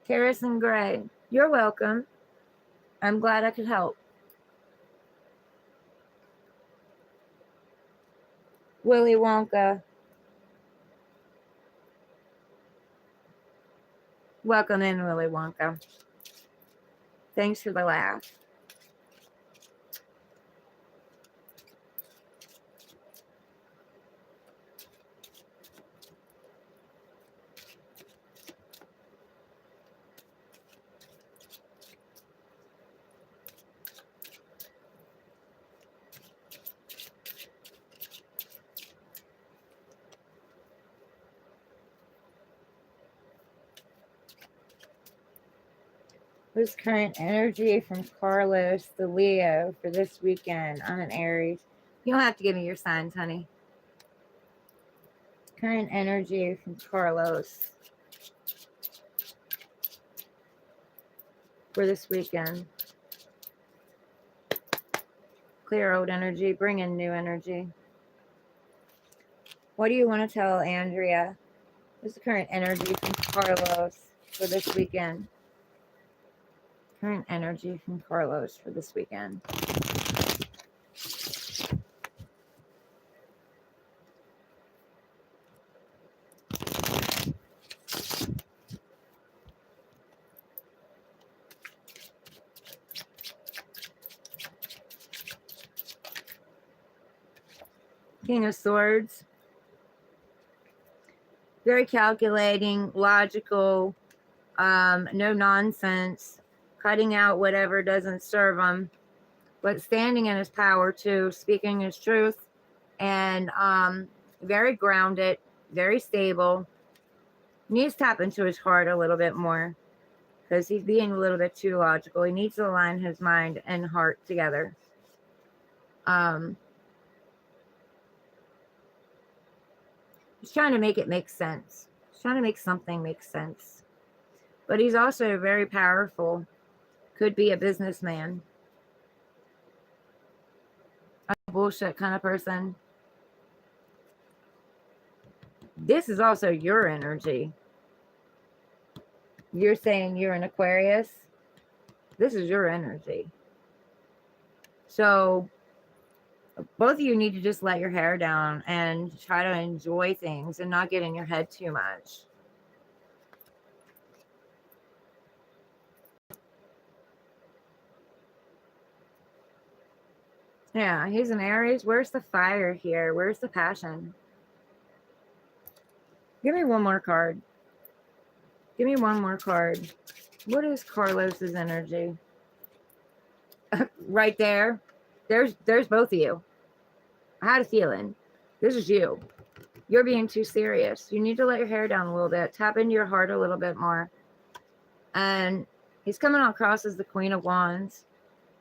Harrison Gray, you're welcome. I'm glad I could help. Willy Wonka, welcome in, Willy Wonka. Thanks for the laugh. What's current energy from Carlos, the Leo, for this weekend? I'm an Aries. You don't have to give me your signs, honey. Current energy from Carlos for this weekend. Clear old energy, bring in new energy. What do you want to tell Andrea? What's the current energy from Carlos for this weekend? Current energy from Carlos for this weekend. King of Swords. Very calculating, logical, no nonsense, cutting out whatever doesn't serve him, but standing in his power too, speaking his truth, and very grounded, very stable. He needs to tap into his heart a little bit more, because he's being a little bit too logical. He needs to align his mind and heart together. He's trying to make it make sense. He's trying to make something make sense. But he's also very powerful. Could be a businessman. A bullshit kind of person. This is also your energy. You're saying you're an Aquarius. This is your energy. So both of you need to just let your hair down and try to enjoy things and not get in your head too much. Yeah, he's an Aries. Where's the fire here? Where's the passion? Give me one more card. Give me one more card. What is Carlos's energy? Right there. There's both of you. I had a feeling. This is you. You're being too serious. You need to let your hair down a little bit. Tap into your heart a little bit more. And he's coming across as the Queen of Wands.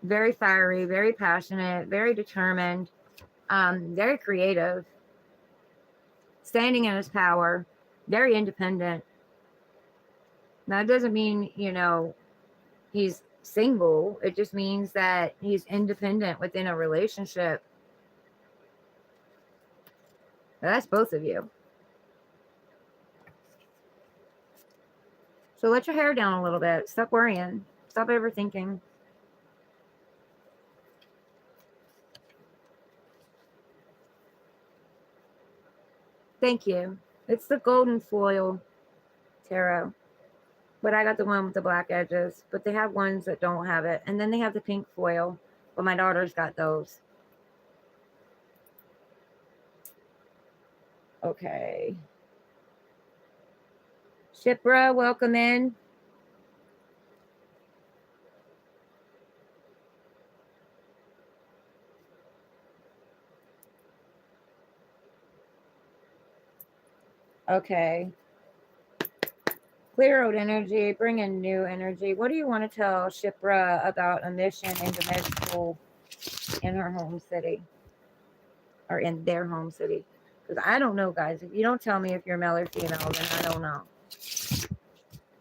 Very fiery, very passionate, very determined, very creative. Standing in his power. Very independent. Now, it doesn't mean, he's single. It just means that he's independent within a relationship. That's both of you. So let your hair down a little bit. Stop worrying. Stop overthinking. Thank you. It's the golden foil tarot. But I got the one with the black edges. But they have ones that don't have it. And then they have the pink foil. But my daughter's got those. Okay. Shipra, welcome in. Okay. Clear out energy, bring in new energy. What do you want to tell Shipra about a mission into med school in her home city? Or in their home city? Because I don't know, guys. If you don't tell me if you're male or female, then I don't know.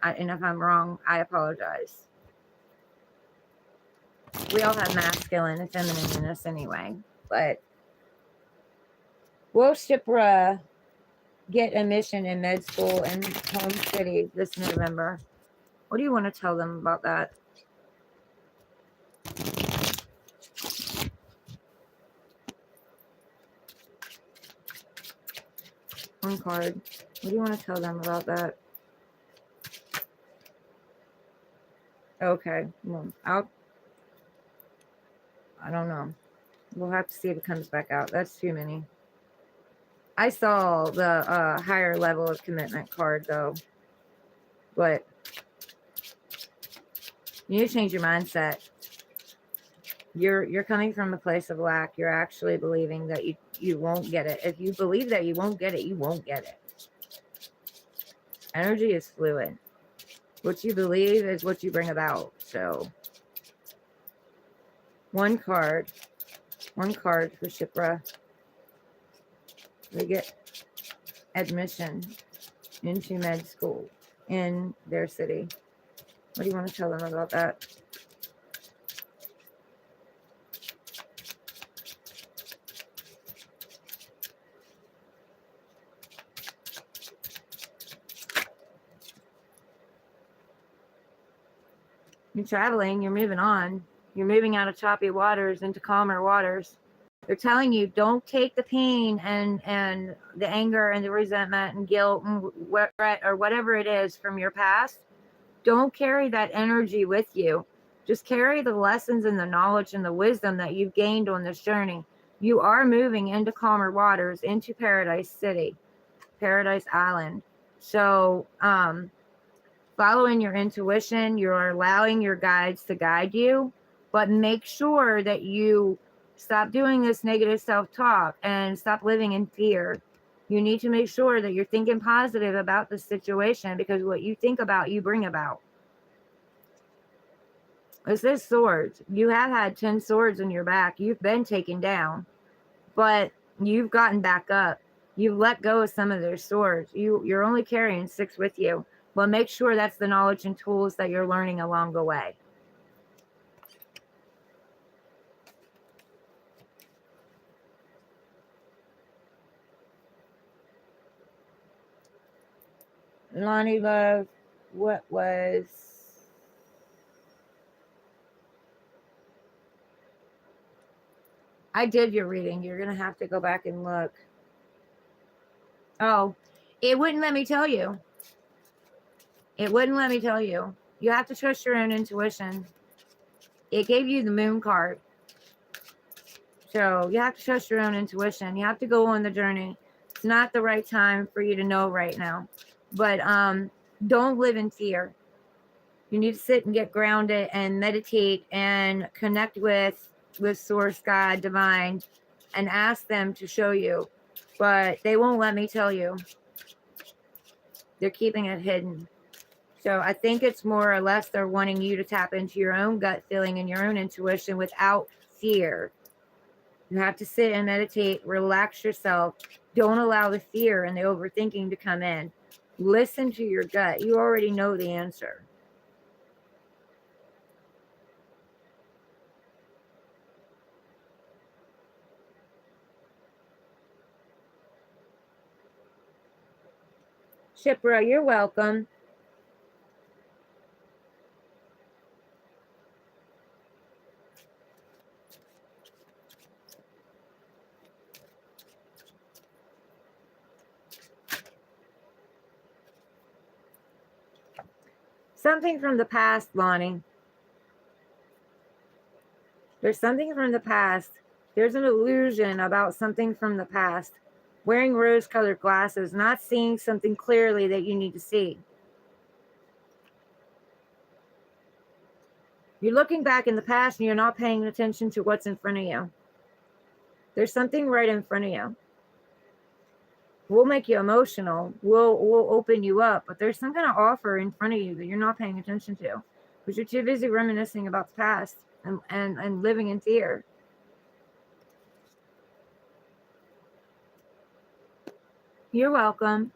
And if I'm wrong, I apologize. We all have masculine and feminine in us anyway. But will Shipra get a mission in med school in home city this November? What do you want to tell them about that? One card. What do you want to tell them about that? Okay. Well, I don't know. We'll have to see if it comes back out. That's too many. I saw the higher level of commitment card though. But you need to change your mindset. You're coming from a place of lack. You're actually believing that you won't get it. If you believe that you won't get it, you won't get it. Energy is fluid. What you believe is what you bring about. So one card for Shipra. They get admission into med school in their city. What do you want to tell them about that? You're traveling, you're moving on. You're moving out of choppy waters into calmer waters. They're telling you don't take the pain and the anger and the resentment and guilt and regret or whatever it is from your past. Don't carry that energy with you. Just carry the lessons and the knowledge and the wisdom that you've gained on this journey. You are moving into calmer waters, into Paradise City, Paradise Island. So, following your intuition, you're allowing your guides to guide you, but make sure that you stop doing this negative self-talk and stop living in fear. You need to make sure that you're thinking positive about the situation, because what you think about, you bring about. It's this swords. You have had 10 swords in your back. You've been taken down, but you've gotten back up. You've let go of some of their swords. You're only carrying 6 with you. But make sure that's the knowledge and tools that you're learning along the way. Lonnie Love, what was... I did your reading. You're going to have to go back and look. Oh, it wouldn't let me tell you. It wouldn't let me tell you. You have to trust your own intuition. It gave you the moon card. So you have to trust your own intuition. You have to go on the journey. It's not the right time for you to know right now. But don't live in fear. You need to sit and get grounded and meditate and connect with Source, God, Divine, and ask them to show you. But they won't let me tell you. They're keeping it hidden. So I think it's more or less they're wanting you to tap into your own gut feeling and your own intuition without fear. You have to sit and meditate, relax yourself. Don't allow the fear and the overthinking to come in. Listen to your gut. You already know the answer. Shipra, you're welcome. Something from the past, Lonnie. There's something from the past. There's an illusion about something from the past. Wearing rose-colored glasses, not seeing something clearly that you need to see. You're looking back in the past and you're not paying attention to what's in front of you. There's something right in front of you. We'll make you emotional. We'll open you up, but there's some kind of offer in front of you that you're not paying attention to because you're too busy reminiscing about the past and living in fear. You're welcome.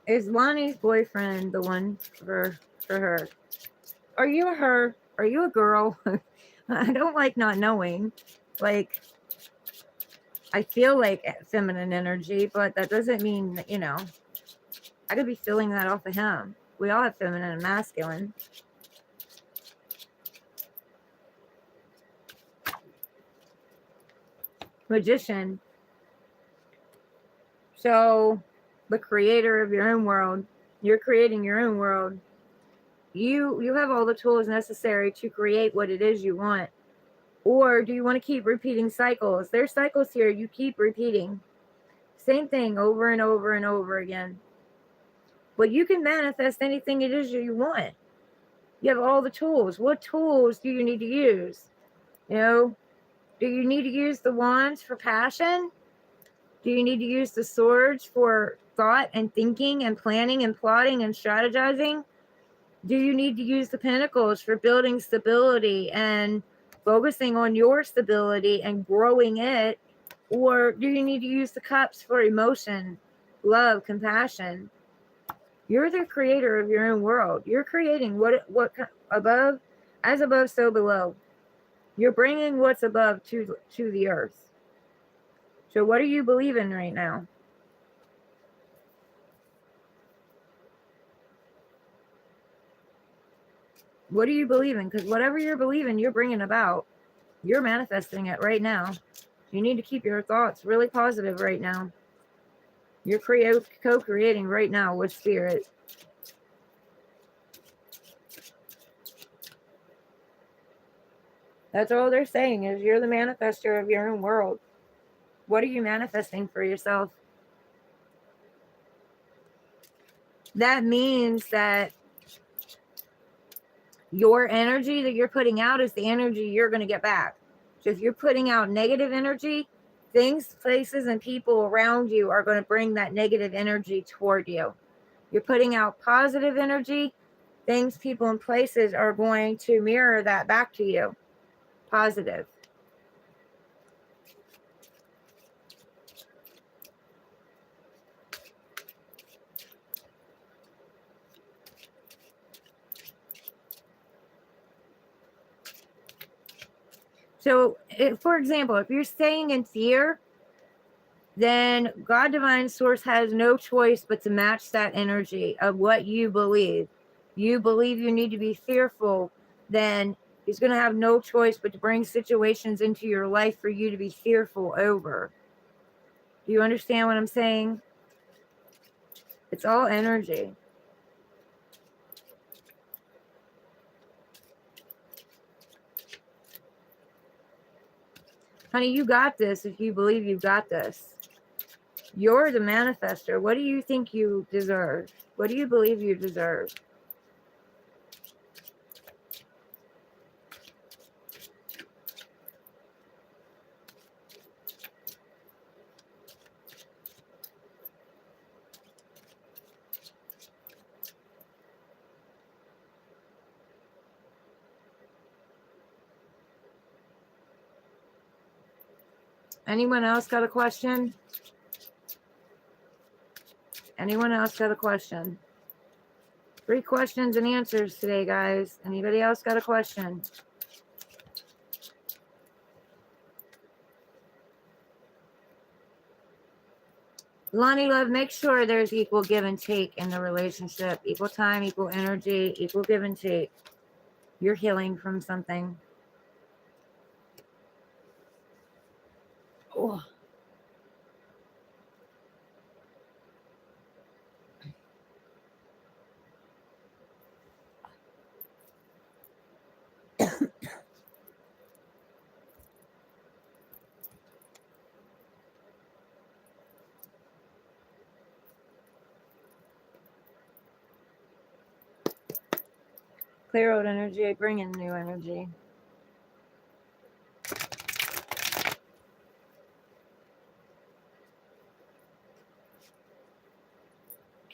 Is Lonnie's boyfriend the one for her? Are you a her? Are you a girl? I don't like not knowing. Like, I feel like feminine energy, but that doesn't mean, you know, I could be feeling that off of him. We all have feminine and masculine. Magician. So, the creator of your own world. You're creating your own world. You have all the tools necessary to create what it is you want. Or do you want to keep repeating cycles? There's cycles here you keep repeating. Same thing over and over and over again. But you can manifest anything it is you want. You have all the tools. What tools do you need to use? You know, do you need to use the wands for passion? Do you need to use the swords for thought and thinking and planning and plotting and strategizing? Do you need to use the pentacles for building stability and focusing on your stability and growing it? Or do you need to use the cups for emotion, love, compassion? You're the creator of your own world. You're creating what above, as above, so below. You're bringing what's above to the earth. So what do you believe in right now? What do you believe in? Because whatever you're believing, you're bringing about. You're manifesting it right now. You need to keep your thoughts really positive right now. You're co-creating right now with spirit. That's all they're saying is you're the manifester of your own world. What are you manifesting for yourself? That means that your energy that you're putting out is the energy you're going to get back. So if you're putting out negative energy, things, places, and people around you are going to bring that negative energy toward you. You're putting out positive energy, things, people, and places are going to mirror that back to you. Positive. So, for example, if you're staying in fear, then God Divine Source has no choice but to match that energy of what you believe. You believe you need to be fearful, then He's going to have no choice but to bring situations into your life for you to be fearful over. Do you understand what I'm saying? It's all energy. Honey, you got this if you believe you got this. You're the manifester. What do you think you deserve? What do you believe you deserve? Anyone else got a question? Anyone else got a question? 3 questions and answers today, guys. Anybody else got a question? Lonnie Love, make sure there's equal give and take in the relationship. Equal time, equal energy, equal give and take. You're healing from something. Oh. Clear out energy, bring in new energy.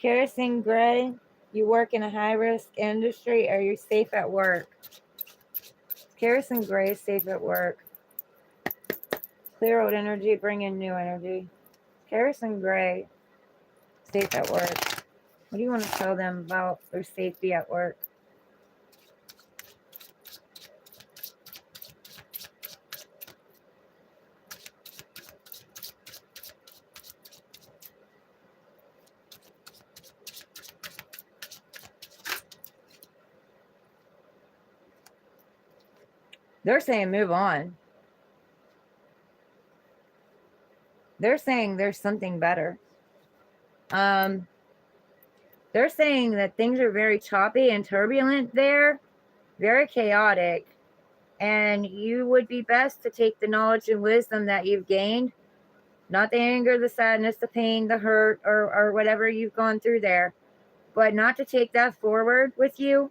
Kerosene Gray, you work in a high-risk industry. Are you safe at work? Kerosene Gray is safe at work. Clear out energy, bring in new energy. Kerosene Gray, safe at work. What do you want to tell them about their safety at work? They're saying move on. They're saying there's something better. They're saying that things are very choppy and turbulent there, very chaotic, and you would be best to take the knowledge and wisdom that you've gained, not the anger, the sadness, the pain, the hurt, or whatever you've gone through there, but not to take that forward with you.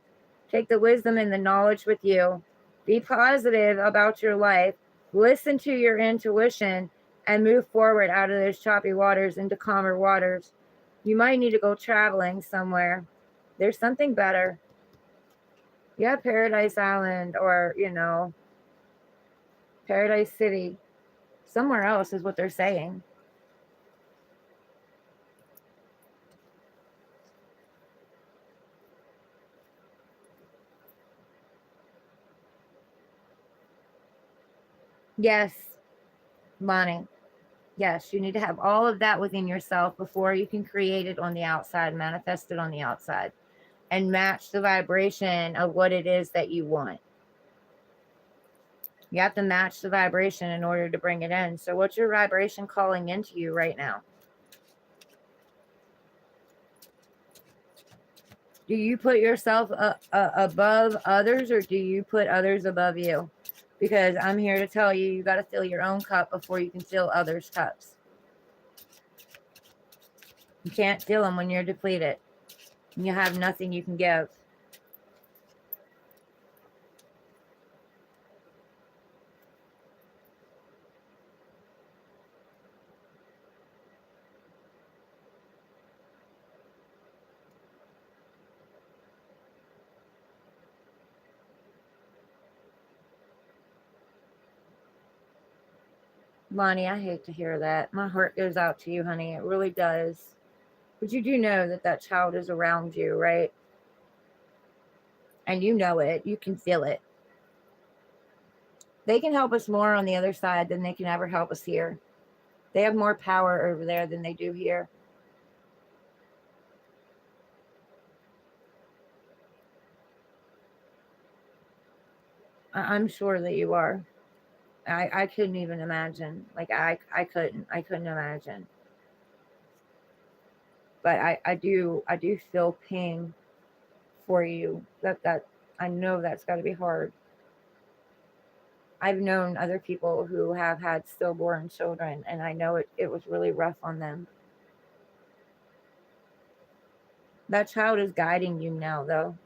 Take the wisdom and the knowledge with you. Be positive about your life. Listen to your intuition and move forward out of those choppy waters into calmer waters. You might need to go traveling somewhere. There's something better. Yeah, Paradise Island or, Paradise City. Somewhere else is what they're saying. Yes, Bonnie. Yes, you need to have all of that within yourself before you can create it on the outside, manifest it on the outside, and match the vibration of what it is that you want. You have to match the vibration in order to bring it in. So what's your vibration calling into you right now? Do you put yourself above others, or do you put others above you? Because I'm here to tell you, you got to fill your own cup before you can fill others' cups. You can't fill them when you're depleted. You have nothing you can give. Lonnie, I hate to hear that. My heart goes out to you, honey. It really does. But you do know that that child is around you, right? And you know it. You can feel it. They can help us more on the other side than they can ever help us here. They have more power over there than they do here. I'm sure that you are. I couldn't even imagine. Like I couldn't imagine. But I do feel pain for you. That I know that's got to be hard. I've known other people who have had stillborn children, and I know it was really rough on them. That child is guiding you now, though.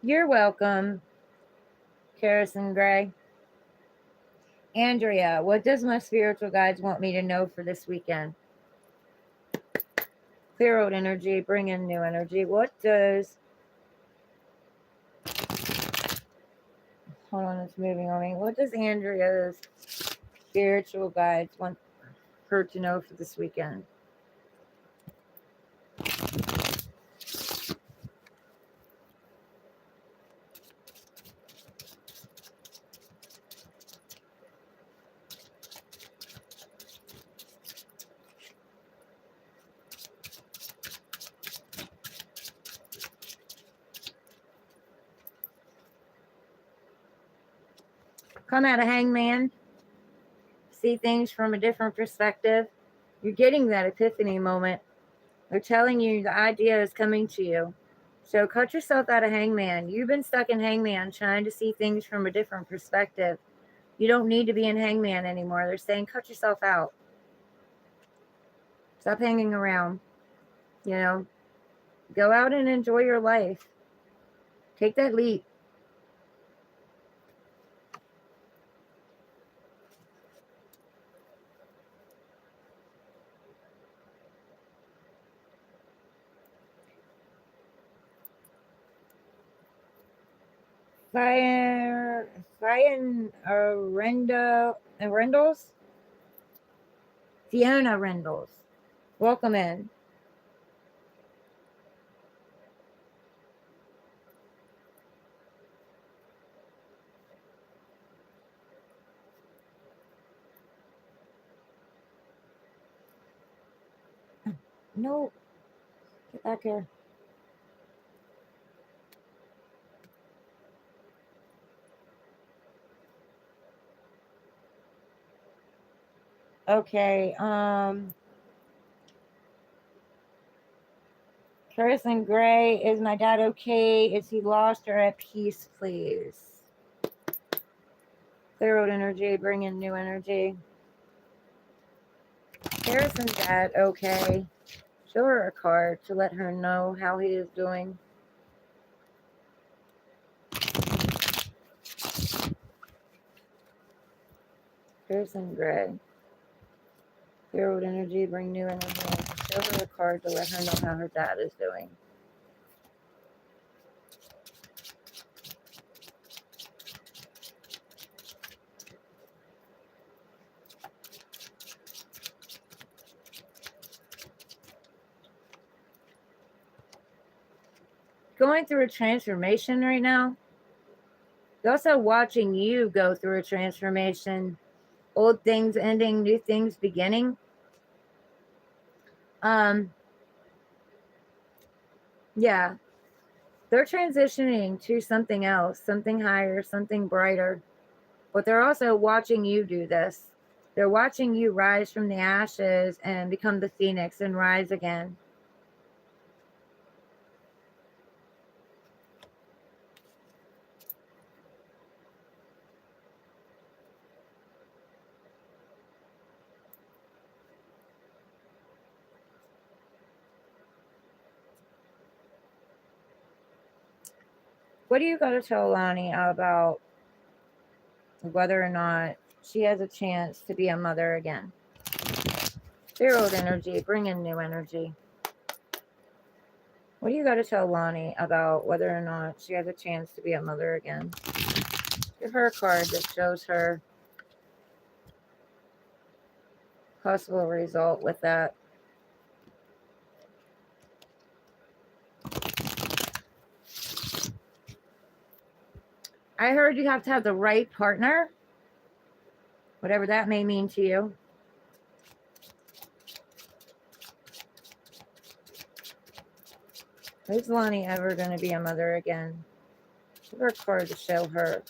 You're welcome, Kerosene Gray. Andrea, what does my spiritual guides want me to know for this weekend? Clear out energy, bring in new energy. What does... Hold on, it's moving on me. What does Andrea's spiritual guides want her to know for this weekend? Come out a hangman. See things from a different perspective. You're getting that epiphany moment. They're telling you the idea is coming to you. So cut yourself out of hangman. You've been stuck in hangman trying to see things from a different perspective. You don't need to be in hangman anymore. They're saying cut yourself out. Stop hanging around. You know, go out and enjoy your life. Take that leap. Fire Rendles? Fiona Rendles. Welcome in. No, get back here. Okay, Carson Gray, is my dad okay? Is he lost or at peace, please? Clear out energy, bring in new energy. Harrison's dad okay? Show her a card to let her know how he is doing. Harrison Gray. Clear out energy, bring new energy. Show her a card to let her know how her dad is doing. Going through a transformation right now. They're also watching you go through a transformation. Old things ending, new things beginning. Yeah. They're transitioning to something else, something higher, something brighter. But they're also watching you do this. They're watching you rise from the ashes and become the phoenix and rise again. What do you got to tell Lonnie about whether or not she has a chance to be a mother again? Zeroed energy, bring in new energy. What do you got to tell Lonnie about whether or not she has a chance to be a mother again? Give her a card that shows her possible result with that. I heard you have to have the right partner, whatever that may mean to you. Is Lonnie ever going to be a mother again? Give her a card to show her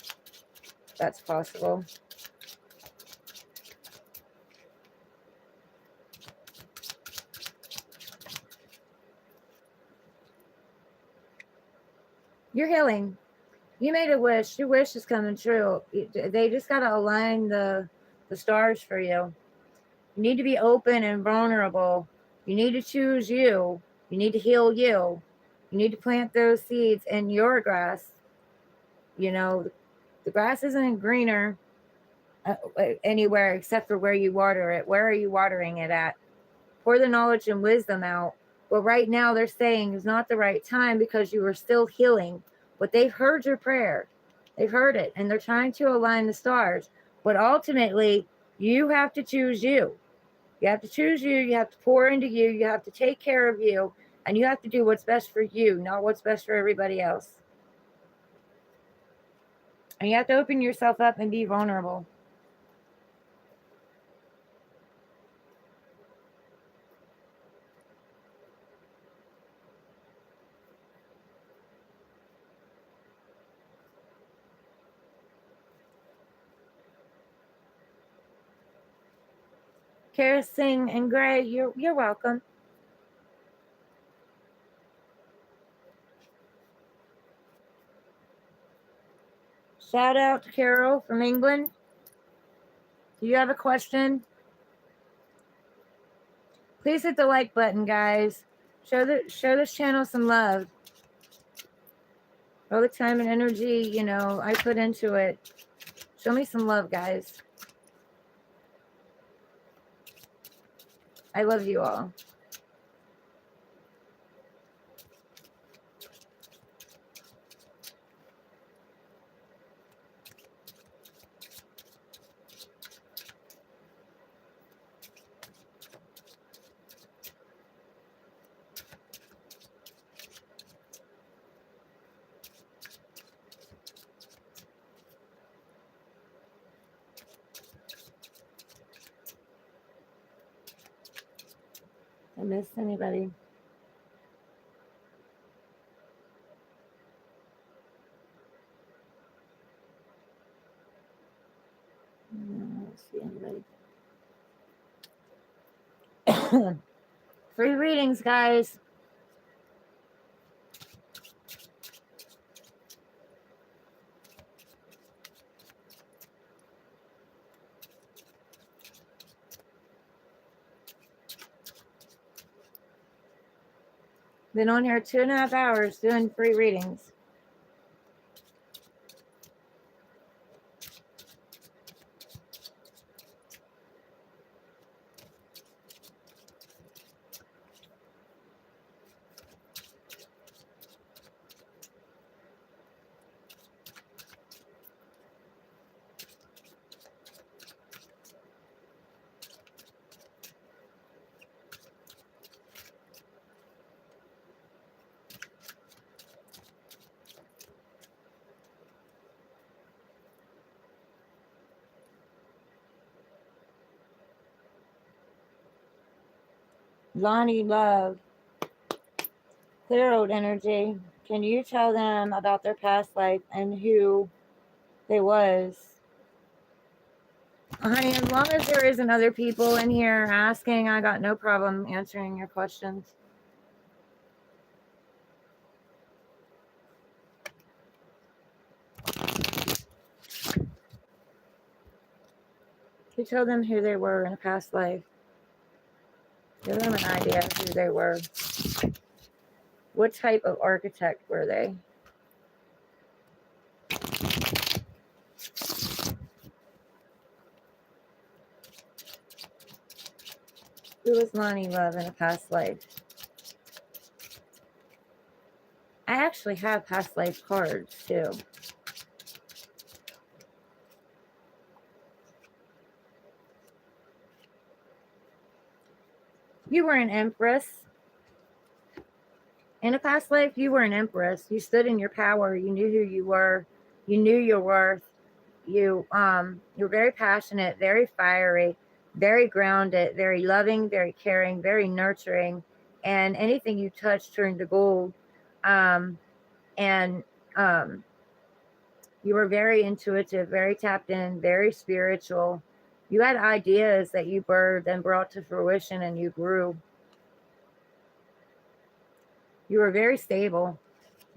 that's possible. You're healing. You made a wish. Your wish is coming true. They just got to align the stars for you. You need to be open and vulnerable. You need to choose you. You need to heal you. You need to plant those seeds in your grass. You know, the grass isn't greener anywhere except for where you water it. Where are you watering it at? Pour the knowledge and wisdom out. But right now they're saying is not the right time because you are still healing. But they've heard your prayer. They've heard it. And they're trying to align the stars. But ultimately, you have to choose you. You have to choose you. You have to pour into you. You have to take care of you. And you have to do what's best for you, not what's best for everybody else. And you have to open yourself up and be vulnerable. Kara Singh and Gray, you're welcome. Shout out to Carol from England. Do you have a question? Please hit the like button, guys. Show this channel some love. All the time and energy, you know, I put into it. Show me some love, guys. I love you all. I miss anybody. I don't see anybody. Free readings, guys. Been on here 2.5 hours doing free readings. Lonnie Love, Clear Old Energy. Can you tell them about their past life and who they was? Honey, as long as there isn't other people in here asking, I got no problem answering your questions. You tell them who they were in a past life. Give them an idea of who they were. What type of architect were they? Who was Lonnie Love in a past life? I actually have past life cards too. You were an empress. In a past life, you were an empress. You stood in your power. You knew who you were. You knew your worth. You were very passionate, very fiery, very grounded, very loving, very caring, very nurturing, and anything you touched turned to gold. And you were very intuitive, very tapped in, very spiritual. You had ideas that you birthed and brought to fruition, and you grew. You were very stable,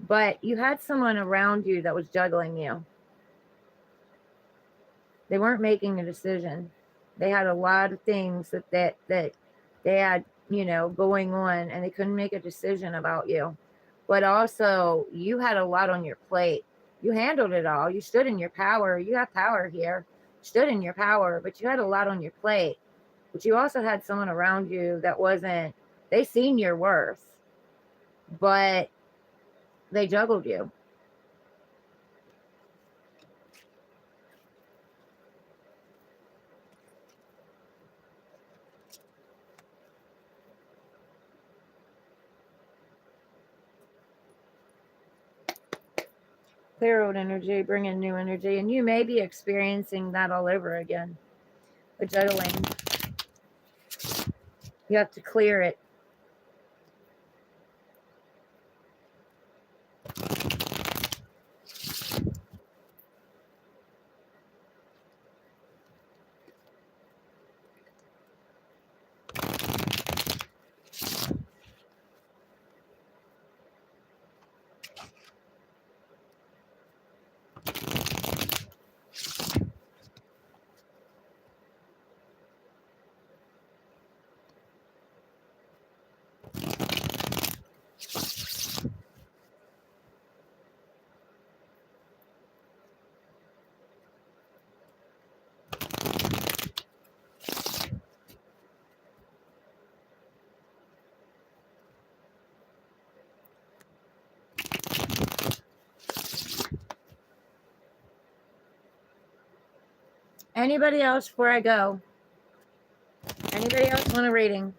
but you had someone around you that was juggling you. They weren't making a decision. They had a lot of things that they had, you know, going on, and they couldn't make a decision about you. But also, you had a lot on your plate. You handled it all. You stood in your power. You have power here. Stood in your power, but you had a lot on your plate. But you also had someone around you that wasn't, they seen your worth, but they juggled you. Clear old energy, bring in new energy, and you may be experiencing that all over again. The juggling. You have to clear it. Anybody else before I go? Anybody else want a reading?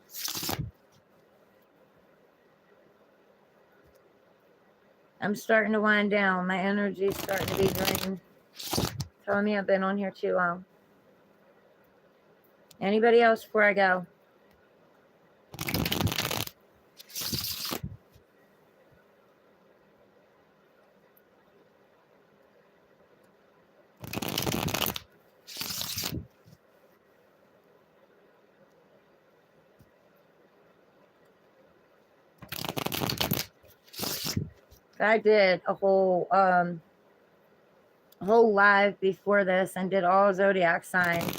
I'm starting to wind down. My energy's starting to be drained. Telling me I've been on here too long. Anybody else before I go? I did a whole live before this and did all zodiac signs,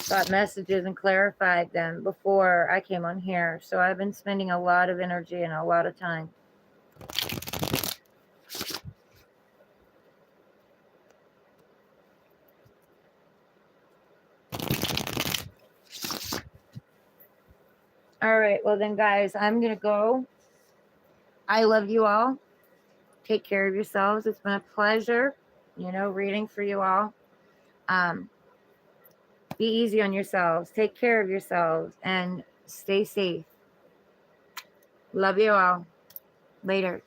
got messages and clarified them before I came on here. So I've been spending a lot of energy and a lot of time. All right, well then guys, I'm gonna go. I love you all. Take care of yourselves. It's been a pleasure, reading for you all. Be easy on yourselves. Take care of yourselves and stay safe. Love you all. Later.